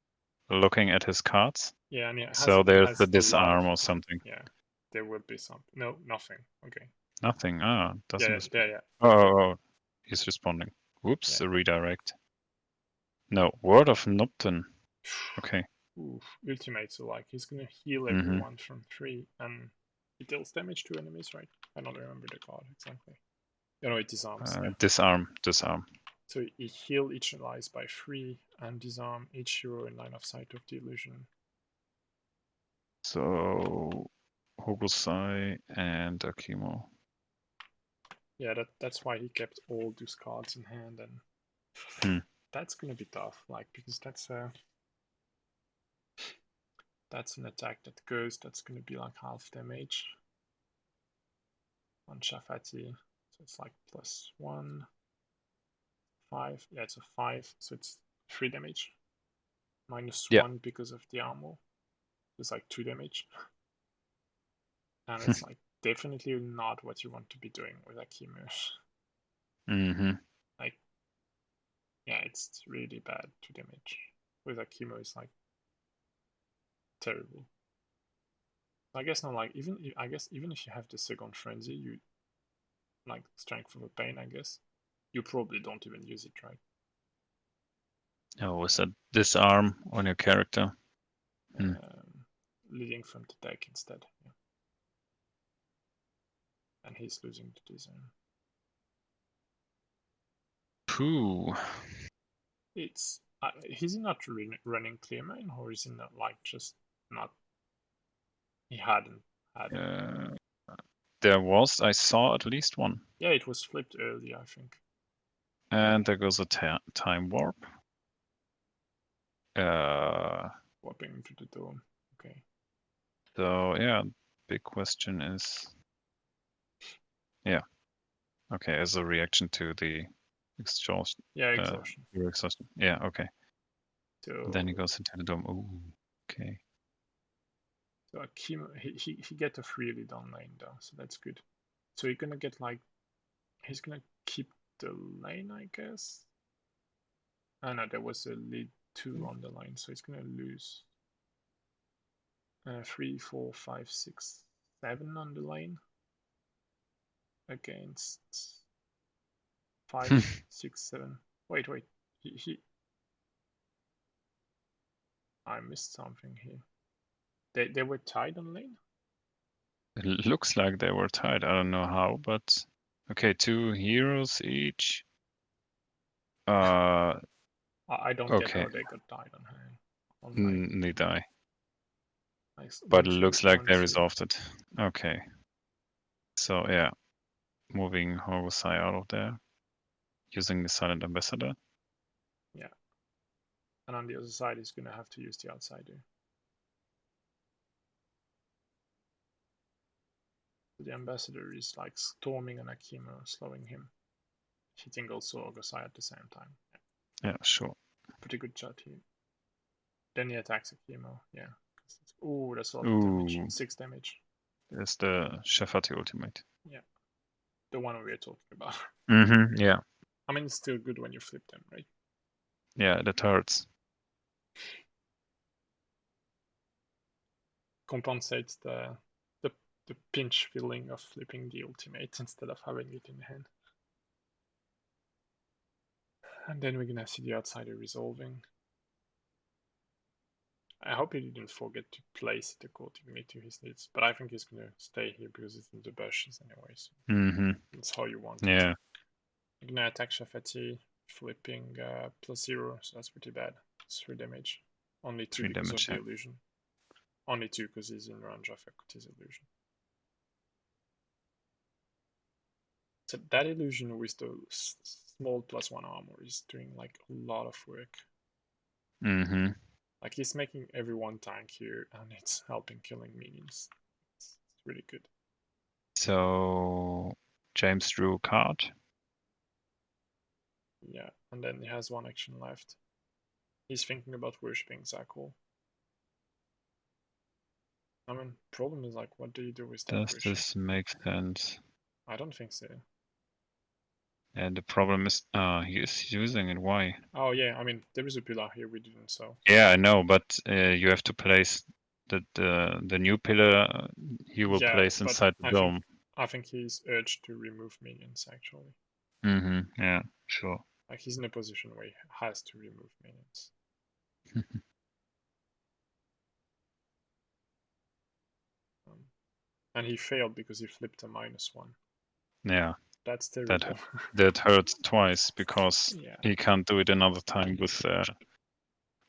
looking at his cards. Yeah, and so there's the disarm or something. Yeah, there would be some. No, nothing. Okay. Nothing. Doesn't. Yeah. Oh, he's responding. Whoops, a redirect. No, Word of Nupton. Okay. Oof, ultimate, so like he's gonna heal everyone from 3, and it deals damage to enemies, right? I don't remember the card exactly. No, it disarms. Disarm. So he heal each allies by 3 and disarm each hero in line of sight of the illusion. So Hogosai and Akimo. Yeah, that's why he kept all those cards in hand, and that's gonna be tough, like because that's That's an attack that goes. That's going to be like half damage on Shafati. So it's like +1, 5. Yeah, it's a 5. So it's 3 damage. -1 because of the armor. It's like 2 damage. And it's like definitely not what you want to be doing with Akimo. Like, yeah, it's really bad 2 damage. With Akimo, it's like terrible. I guess not like even if you have the second frenzy, you like strength from the pain. I guess you probably don't even use it, right? Oh, was that disarm on your character? Leading from the deck instead. Yeah. And he's losing the disarm. Pooh. It's is he not running clear main, or is he not like just not? He hadn't had it. There was, I saw at least one. Yeah, it was flipped early, I think. And there goes a time warp. Warping into the dome. Okay. So yeah, big question is, yeah, okay, as a reaction to the exhaustion. Yeah, exhaustion. Your exhaustion. Yeah, okay. So Then he goes into the dome. Ooh, okay. So Akimo, he get a free lead on lane though, so that's good. So you're gonna get like, he's gonna keep the lane, I guess. Oh no, there was a lead 2 on the line, so he's gonna lose 3, 4, 5, 6, 7 on the lane against 5, 6, 7. Wait, he I missed something here. They were tied on lane? It looks like they were tied. I don't know how, but okay, 2 heroes each. I don't get Okay. how they got tied on her. On lane. Neither I. Like, But it 1, 2, looks like 1, they 2. resolved it. Okay. So yeah, moving Horusai out of there, using the Silent Ambassador. Yeah. And on the other side, he's gonna have to use the outsider. The ambassador is like storming an Akimo, slowing him, hitting also Ogosai at the same time. Yeah, sure. Pretty good shot here. Then he attacks Akimo, yeah. Oh, that's a lot of damage. 6 damage. There's the Shafati ultimate. Yeah. The one we were talking about. Yeah. I mean, it's still good when you flip them, right? Yeah, that hurts. Compensates the pinch feeling of flipping the ultimate instead of having it in hand. And then we're gonna see the outsider resolving. I hope he didn't forget to place it accordingly to his needs, but I think he's gonna stay here because it's in the bushes anyways. That's how you want it. Yeah. I'm gonna attack Shafati, flipping +0, so that's pretty bad. It's 3 damage. Only 2 because damage, of the illusion. Only 2 because he's in range of Akuti's illusion. So that illusion with the small +1 armor is doing like a lot of work. Like he's making everyone tank here and it's helping killing minions. It's really good. So James drew a card. Yeah, and then he has 1 action left. He's thinking about worshipping Zakul. I mean, problem is like, what do you do with that Does worship? this make sense? I don't think so. And the problem is, he is using it. Why? Oh yeah, I mean, there is a pillar here we didn't saw. Yeah, I know, but you have to place the new pillar he will place inside the dome. I think he's urged to remove minions actually. Yeah, sure. Like he's in a position where he has to remove minions. And he failed because he flipped a -1. Yeah. That's terrible. That hurts twice because yeah. he can't do it another time with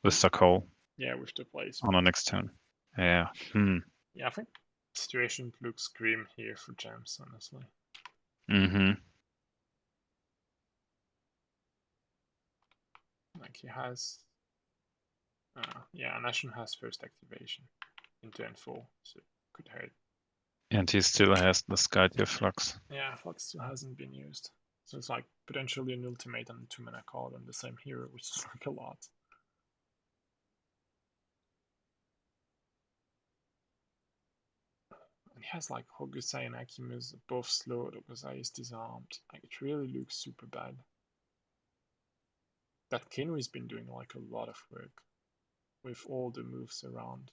Sakol. Yeah, with the place on the next turn. Yeah. Yeah, I think the situation looks grim here for JHams, honestly. Like he has Yeah, and aShun has first activation in turn 4, so it could hurt. And he still has the Skytear Flux. Yeah, Flux still hasn't been used. So it's like potentially an ultimate and a 2-mana card on the same hero, which is like a lot. And he has like Hogusai and Akimus both slowed. Hogusai is disarmed. Like, it really looks super bad. That Kenway's been doing like a lot of work with all the moves around.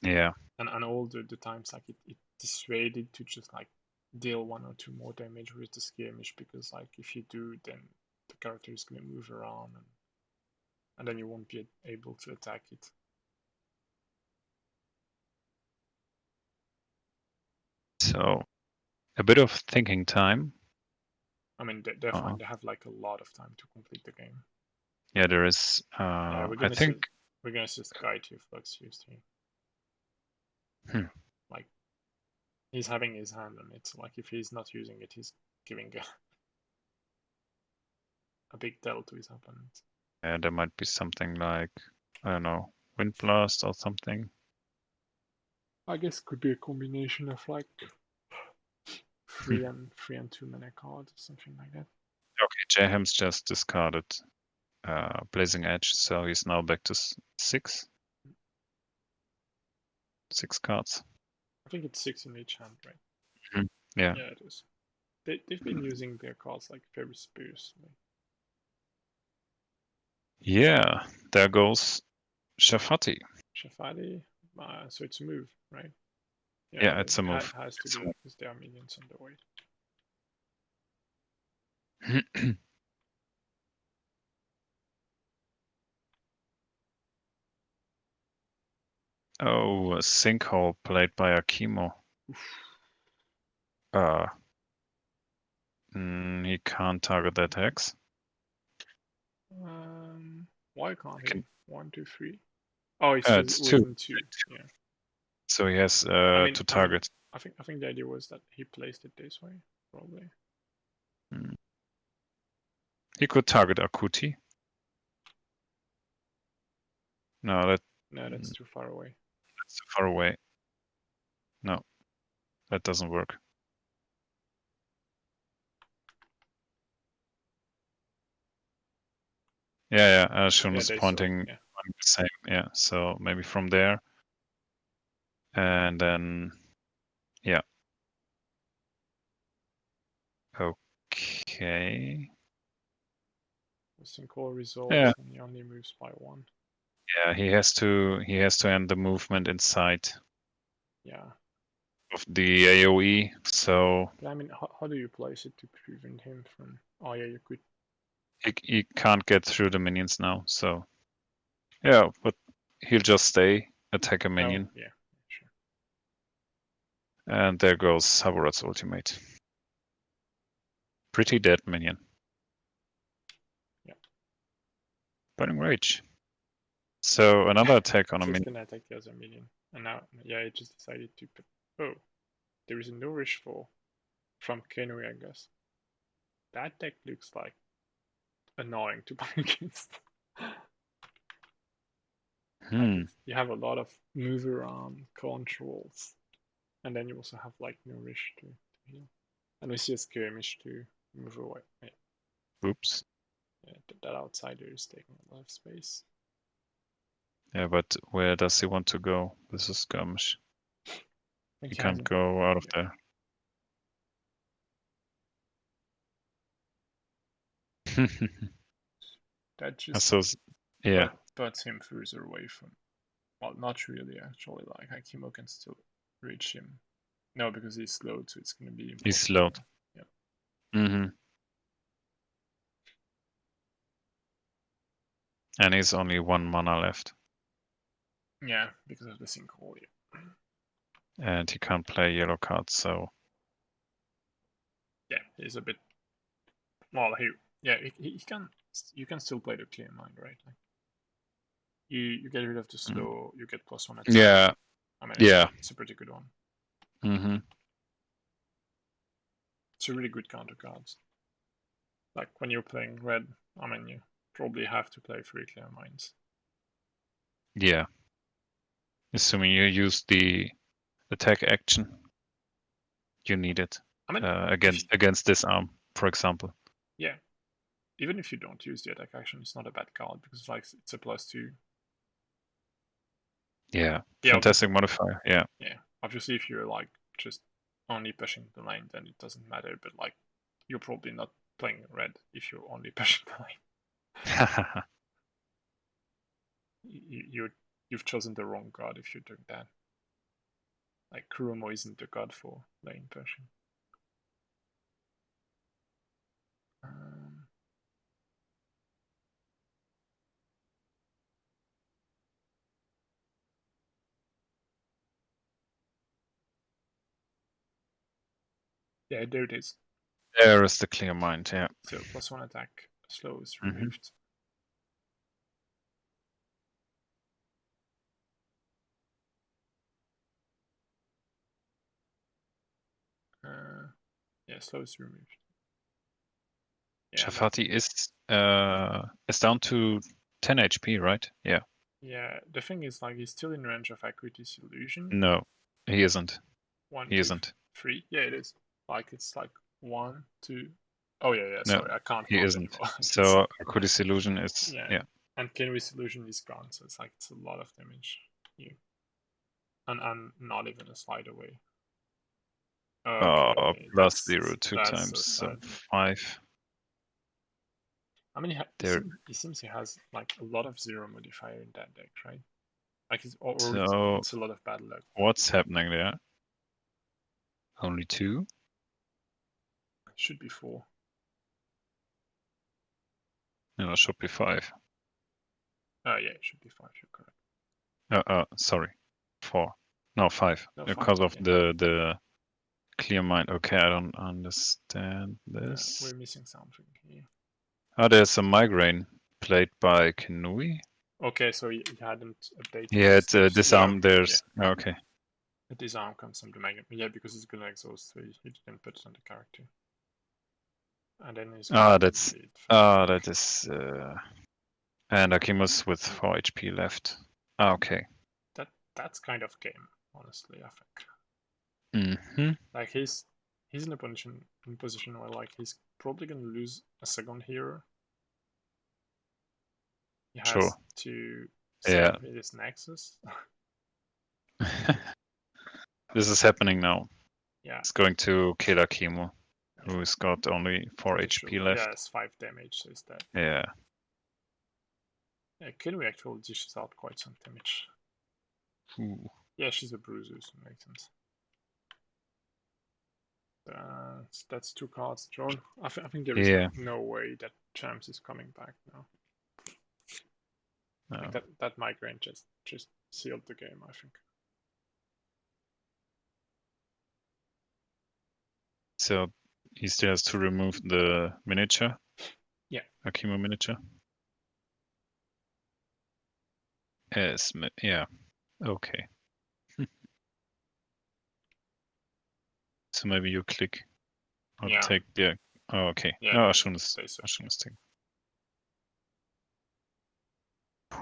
Yeah. And all the times like it dissuaded to just like deal 1 or 2 more damage with the skirmish, because like if you do, then the character is gonna move around and then you won't be able to attack it. So a bit of thinking time. I mean, they're fine. They have like a lot of time to complete the game. Yeah, there is. Yeah, I think we're gonna see Skytear Flux used here. Like, he's having his hand on it. Like, if he's not using it, he's giving a big tell to his opponent. Yeah, there might be something like, I don't know, Wind Blast or something. I guess it could be a combination of like 3 and 2 mana cards or something like that. Okay, JHams just discarded Blazing Edge, so he's now back to 6. 6 cards. I think it's 6 in each hand, right? Yeah. Yeah, it is. They've been using their cards like very sparingly. Yeah, there goes Shafati. Shafati, so it's a move, right? Yeah, it's a move. Has to do that because there are minions on the way. Oh, a Sinkhole played by Akimo. He can't target that hex. Why can't he? 1, 2, 3. Oh, it's It's within 2. Yeah. So he has to target. I think the idea was that he placed it this way, probably. He could target Akuti. No, that's too far away. That's too far away. No, that doesn't work. Yeah, aShun was pointing on the same. Yeah, so maybe from there. And then, yeah. Okay. The sinkhole resolves and he only moves by 1. Yeah, he has to end the movement inside. Yeah. Of the AoE, so. But I mean, how do you place it to prevent him from? Oh yeah, you could. He can't get through the minions now, so. Yeah, but he'll just stay, attack a minion. Oh, yeah, sure. And there goes Saburat's ultimate. Pretty dead minion. Yeah. Burning Rage. So another attack on a minion. Just gonna attack the other minion. And now, yeah, it just decided to put. Oh, there is a Nourish Fall from Kenway, I guess. That deck looks like annoying to play against. Like, you have a lot of move around controls, and then you also have like Nourish to heal. And we see a skirmish to move away. Yeah. Oops. Yeah, that outsider is taking a lot of space. Yeah, but where does he want to go? This is skirmish. He can't go out of there. That just puts him further away from. Well, not really actually. Like Hakimo can still reach him. No, because he's slowed, so it's gonna be impossible. He's slowed. Yeah. And he's only 1 mana left. Yeah, because of the sinkhole. Yeah. And he can't play yellow cards, so. Yeah, he's a bit. Well, he can. You can still play the clear mind, right? Like, you get rid of the slow, you get +1 attack. Yeah. I mean, it's a pretty good one. It's a really good counter cards. Like when you're playing red, I mean, you probably have to play 3 clear minds. Yeah. Assuming you use the attack action, you need it. I mean, against this arm, for example. Yeah. Even if you don't use the attack action, it's not a bad card because like it's a +2. Yeah. Fantastic modifier. Yeah. Yeah. Obviously, if you're like just only pushing the lane, then it doesn't matter. But like, you're probably not playing red if you're only pushing the lane. You've chosen the wrong god if you're doing that. Like Kuromo isn't the god for lane pushing. Yeah, there it is. There is the clear mind, yeah. So +1 attack, slow is removed. Yeah, slow is removed. Yeah, Shafati is down to 10 HP, right? Yeah. Yeah, the thing is, like, he's still in range of Acuity's illusion. No, he isn't. 1, he 2, isn't. 3. Yeah, it is. Like, it's like 1, 2. Oh yeah. No, Sorry, I can't. He count isn't. Anymore. So Acuity's illusion is yeah. And Kenri's illusion is gone, so it's like it's a lot of damage. You and not even a slide away. Okay, +0 2 times, so 5. I mean, he seems he has like a lot of 0 modifier in that deck, right? Like it's a lot of bad luck. What's happening there? Only 2? It should be 4. No, it should be 5. Yeah, it should be 5. You're correct. Sorry, 4. No, 5. No, because 5, of the clear mind. Okay, I don't understand this. We're missing something here. Oh, there's a migraine played by Kenui. Okay, so you hadn't updated. Yeah, it's a disarm. There's okay. The disarm comes from the migraine. Yeah, because it's gonna exhaust, so he didn't put it on the character. And then he's that is. And Akimus with 4 HP left. Okay. That's kind of game, honestly, I think. Like he's in a position where like he's probably gonna lose a second hero. He has to save his Nexus. This is happening now. Yeah. It's going to kill Akimu, who's got only 4 HP left. Yeah, it's 5 damage, so it's dead. Yeah. Yeah, Kenui actually dishes out quite some damage. Ooh. Yeah, she's a bruiser, so it makes sense. That's 2 cards drawn. I think there is no way that JHams is coming back now. No. Like that migraine just sealed the game, I think. So he still has to remove the miniature. Yeah. Akimu miniature. Yes, yeah. Okay. So maybe you click or take the. Oh, okay. Yeah, no, aShun is taking.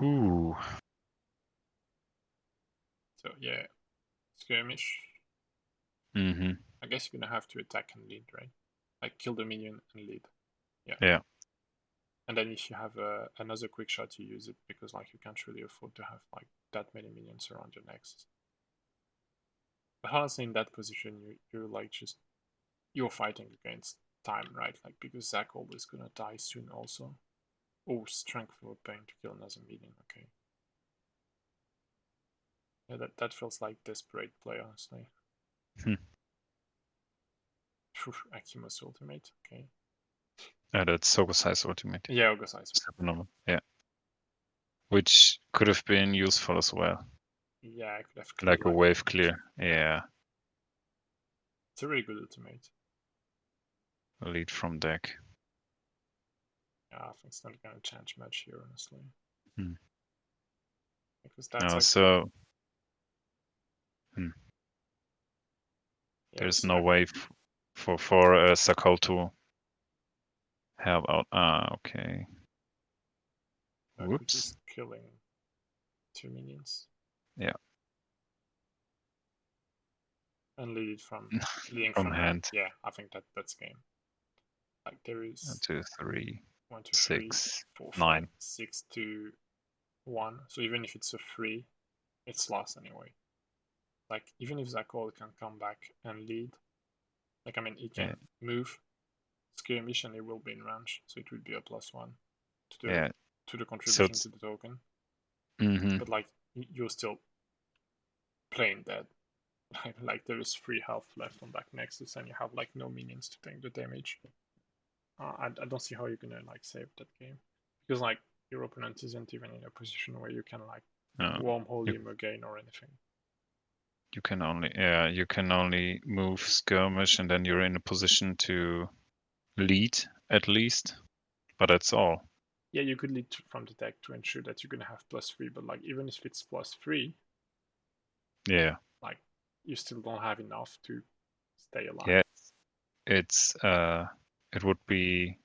Ooh. So yeah, skirmish. I guess you're gonna have to attack and lead, right? Like kill the minion and lead. Yeah. And then if you have another quick shot, you use it because like you can't really afford to have like that many minions around your Nexus. But honestly, in that position, you're like you're fighting against time, right? Like because Zakold is gonna die soon also. Oh, strength for pain to kill another minion. Okay. Yeah, that feels like desperate play, honestly. Akimu's ultimate. Okay. That's Sogosai's ultimate. Yeah, Sogosai's. Yeah. Which could have been useful as well. Yeah, I could have like a wave clear. Yeah. It's a really good ultimate. Lead from deck. Yeah, I think it's not gonna change much here, honestly. Because that's there's no way for Sakol to help out. Okay. Whoops. Killing 2 minions. Yeah. And leading from hand. Yeah, I think that's game. Like there is 1, 2, 3, 1, 2, 3, 6, 4, 9. 5, 6, 2, 1. So even if it's a 3, it's lost anyway. Like even if Zakol can come back and lead, like I mean he can move, skirmish, and it will be in range, so it will be a +1 to the contribution to the token. But like you're still playing dead. Like there is 3 health left on that nexus, and you have like no minions to tank the damage. I don't see how you're gonna like save that game, because like your opponent isn't even in a position where you can like wormhole him again or anything. You can only move skirmish, and then you're in a position to lead at least, but that's all. Yeah, you could lead from the deck to ensure that you're gonna have +3, but like even if it's +3, yeah, like you still don't have enough to stay alive. Yeah, it's it would be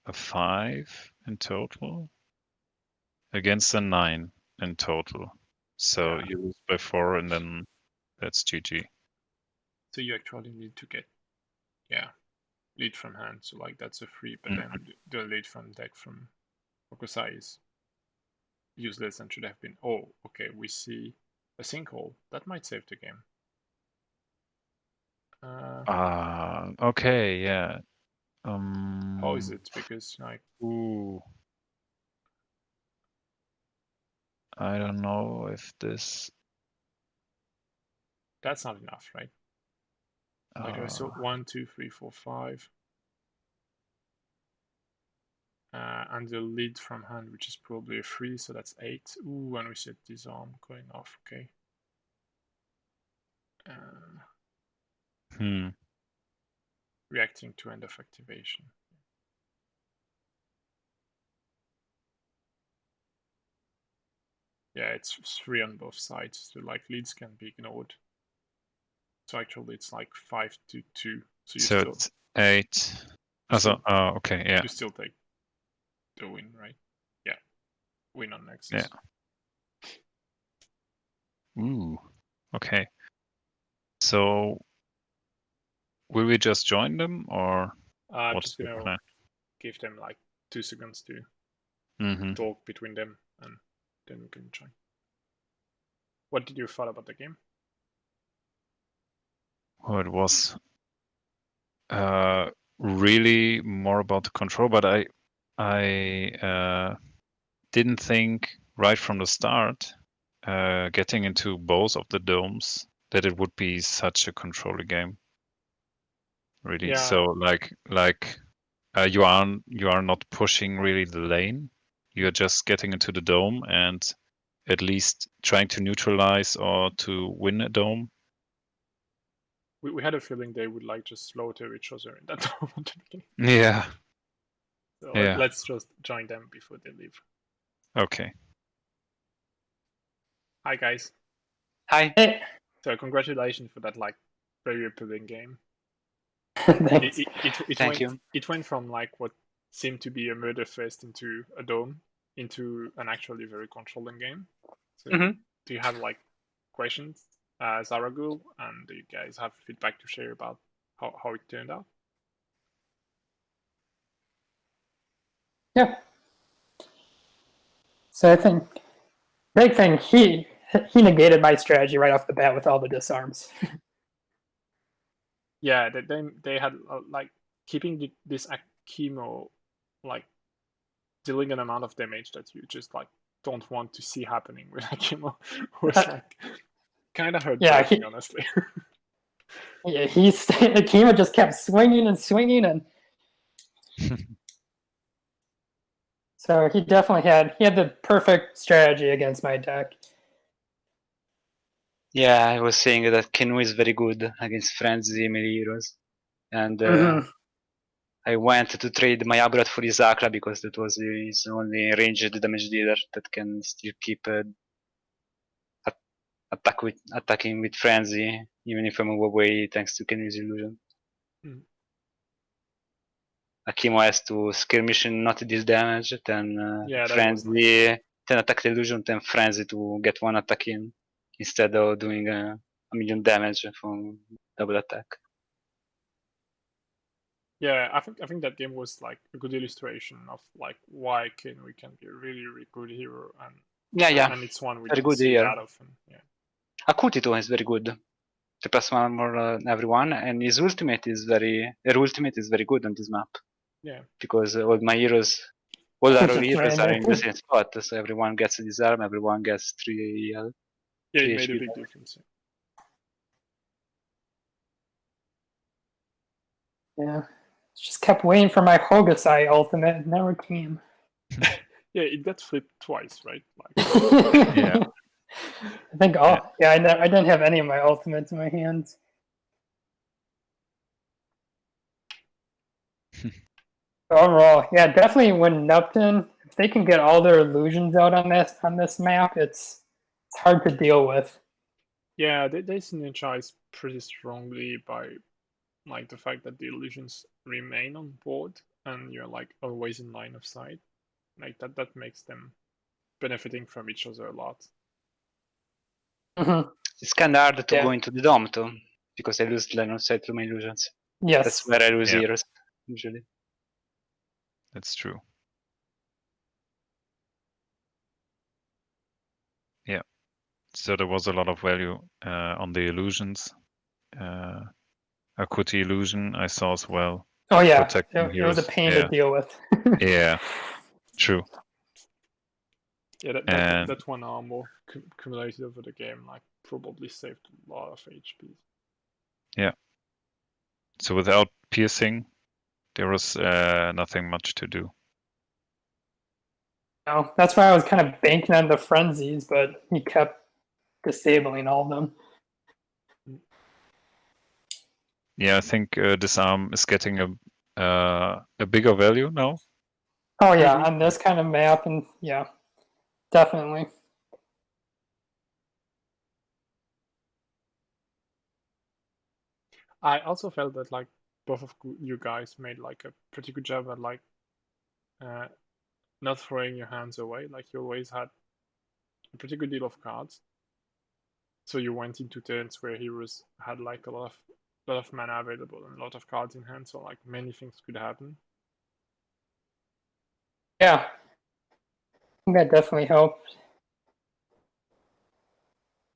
a 5 in total against a 9 in total. So you lose by 4, and then that's GG. So you actually need to get lead from hand. So like that's a 3, but then the lead from deck from Hokusai is useless and should have been. Oh, okay, we see a sinkhole. That might save the game. Okay, yeah. How is it? Because like, I don't know if this. That's not enough, right? Okay, so 1, 2, 3, 4, 5. And the lead from hand, which is probably a 3, so that's 8. Ooh, and we set disarm going off, okay. Reacting to end of activation. Yeah, it's 3 on both sides, so like leads can be ignored. So actually it's like 5 to 2. So it's 8. Okay, yeah. You still take the win, right? Yeah. Win on Nexus. Yeah. Ooh. Okay. So will we just join them, or I'm just gonna give them like 2 seconds to talk between them, and then we can join. What did you thought about the game? Oh, it was really more about the control, but I didn't think right from the start, getting into both of the domes, that it would be such a controller game. Really. Yeah. So like you are not pushing really the lane. You're just getting into the dome and at least trying to neutralize or to win a dome. We had a feeling they would like just slaughter each other in that dome at the beginning. Yeah. So let's just join them before they leave. Okay. Hi guys. Hi. Hey. So congratulations for that like very appealing game. Thanks. Thank you. It went from like what seemed to be a murder fest into a dome into an actually very controlling game. So do you have like questions, Zaragul, and do you guys have feedback to share about how it turned out? Yeah. So I think big thing, he negated my strategy right off the bat with all the disarms. Yeah, they had like keeping this chemo like dealing an amount of damage that you just like don't want to see happening with chemo was like kind of heartbreaking, honestly. Yeah, chemo just kept swinging and swinging, and so he definitely had the perfect strategy against my deck. Yeah, I was saying that Kenu is very good against Frenzy melee heroes, and I went to trade my Abrat for his Akra because that was his only ranged damage dealer that can still keep attacking with Frenzy, even if I move away thanks to Kenu's illusion. Akimo has to skirmish and not deal damage, then Frenzy 10 attack illusion, 10 frenzy to get 1 attack in instead of doing a million damage from double attack. Yeah, I think that game was like a good illustration of like why Kenui can be a really good hero, and and it's one we Very don't good see here. that often. Yeah. Akuti too is very good. 3+1 more everyone, and his ultimate is her ultimate is very good on this map. Yeah. Because all my heroes, all our Just heroes are in random. the same spot, so everyone gets a disarm, everyone gets 3 AL. Yeah, it 3 made a HP. big difference. Yeah. Just kept waiting for my Hokusai ultimate. It never came. Yeah, it got flipped twice, right? Like, Yeah. I think all. Yeah, I didn't have any of my ultimates in my hands. Overall, yeah, definitely when Neptune, if they can get all their illusions out on this map, it's hard to deal with. yeah, they synergize pretty strongly by like the fact that the illusions remain on board and you're like always in line of sight. Like that makes them benefiting from each other a lot. Mm-hmm. It's kind of hard to go into the dome too, because I lose line of sight to my illusions. Yes. That's where I lose heroes, usually. That's true. Yeah. So there was a lot of value on the illusions. Akuti illusion I saw as well. Oh yeah, Protecting it was a heroes. pain to deal with. Yeah, true. Yeah, that one armor accumulated over the game like probably saved a lot of HP. Yeah. So without piercing, there was nothing much to do. No, that's why I was kind of banking on the frenzies, but he kept disabling all of them. Yeah, I think disarm is getting a bigger value now. Oh yeah, on this kind of map, and yeah, definitely. I also felt that like both of you guys made like a pretty good job at like not throwing your hands away. Like you always had a pretty good deal of cards, so you went into turns where heroes had like a lot of mana available and a lot of cards in hand, so like many things could happen. Yeah, I think that definitely helped.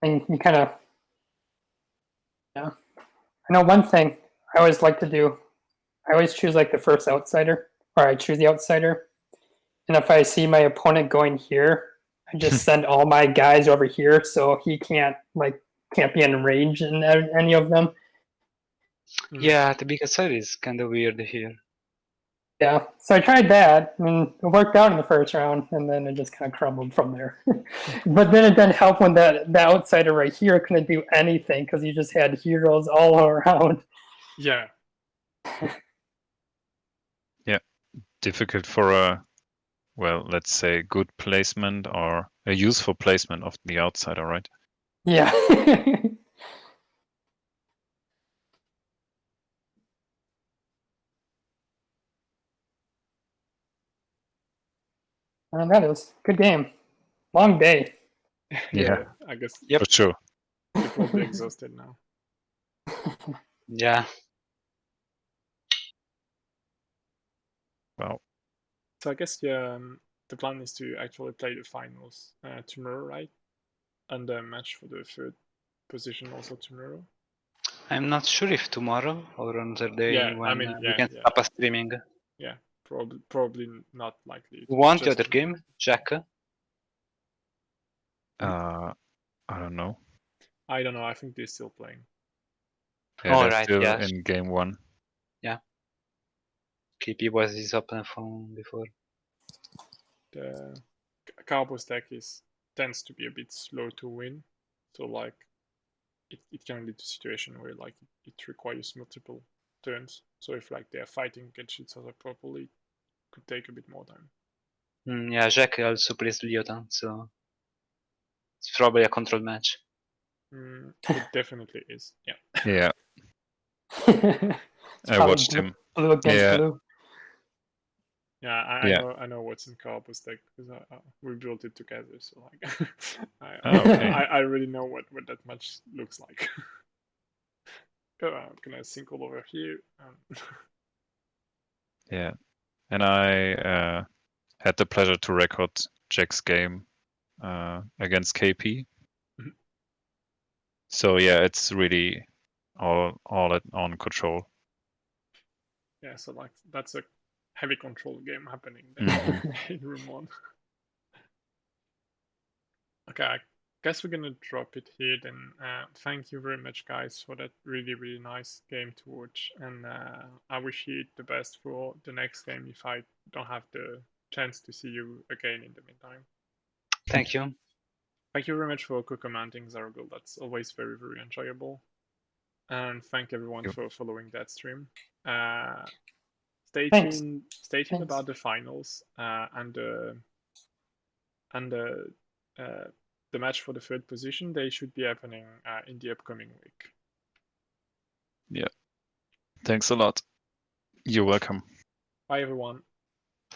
And you kind of, yeah. I know one thing I always like to do. I always choose like the first outsider, or I choose the outsider. And if I see my opponent going here, I just send all my guys over here so he can't be in range in any of them. Yeah, the big outsider is kind of weird here. Yeah, so I tried that, and it worked out in the first round, and then it just kind of crumbled from there. But then it didn't help when the outsider right here couldn't do anything because you just had heroes all around. Yeah. Yeah, difficult for a, well, let's say good placement or a useful placement of the outsider, right? Yeah. That is good game. Long day. Yeah. I guess For sure. you're probably exhausted now. Yeah. Wow. So I guess the plan is to actually play the finals tomorrow, right? And the match for the third position also tomorrow. I'm not sure if tomorrow or another day when we can stop a streaming. Yeah, probably not likely. You want the other game, Jack? I don't know. I don't know. I think they're still playing. Yeah, they're still in game 1. Yeah. KP was his opponent from before. The Carbo's deck tends to be a bit slow to win, so like it can lead to a situation where like it requires multiple turns. So if like they're fighting against each other properly, it could take a bit more time. Yeah, Jack also plays Lyotan, so it's probably a control match. It definitely is. Yeah. Yeah. I watched him. Blue against blue. Yeah, I know what's in Carbo's deck because we built it together. So like, I really know what that match looks like. I'm gonna single over here. Yeah, and I had the pleasure to record Jack's game against KP. Mhm. So yeah, it's really all on control. Yeah, so like that's a heavy control game happening there in room 1. Okay, I guess we're gonna drop it here then. Thank you very much, guys, for that really nice game to watch, and I wish you the best for the next game if I don't have the chance to see you again in the meantime. Thank you. Thank you very much for co-commenting, Zargul. That's always very enjoyable. And thank everyone for following that stream. Stay tuned about the finals and the match for the 3rd position. They should be happening in the upcoming week. Yeah. Thanks a lot. You're welcome. Bye, everyone.